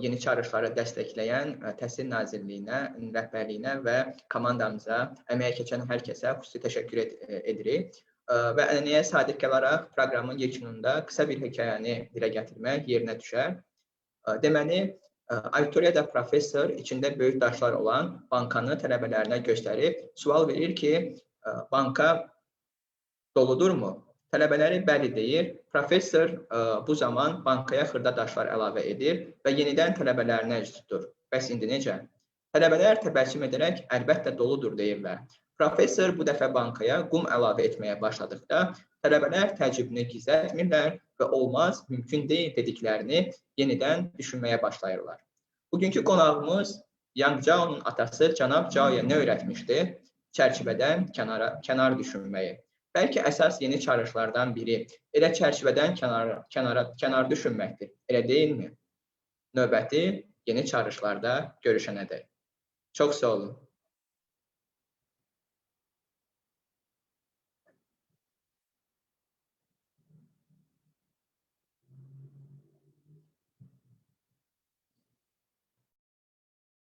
yeni çağırışları dəstəkləyən Təhsil Nazirliyinə, rəhbərliyinə və komandamıza, əməyə keçən hər kəsə xüsusi təşəkkür edirik. Və ənənəyə sadiq qalaraq proqramın yekununda qısa bir hekayəni dilə gətirmək yerinə düşər. Deməli, auditoriyada professor içində böyük daşlar olan bankanı tələbələrinə göstərib sual verir ki, banka doludurmu? Tələbələri bəli deyir. Professor bu zaman bankaya xırda daşlar əlavə edir və yenidən tələbələrinə üz tutur. Bəs indi necə? Tələbələr təbəssüm edərək əlbəttə doludur deyirlər. Professor bu dəfə bankaya qum əlavə etməyə başladıqda tələbələr təəccübünü gizlətmirlər və olmaz, mümkün deyil dediklərini yenidən düşünməyə başlayırlar. Bugünkü qonağımız Yang Zhao'nun atası cənab Zhao'ya nə öyrətmişdi? Çərçivədən kənar düşünməyi. Bəlkə əsas yeni çağırışlardan biri elə çərçivədən kənar düşünməkdir. Elə deyilmi? Növbəti yeni çağırışlarda görüşənədək. Çox sağ olun.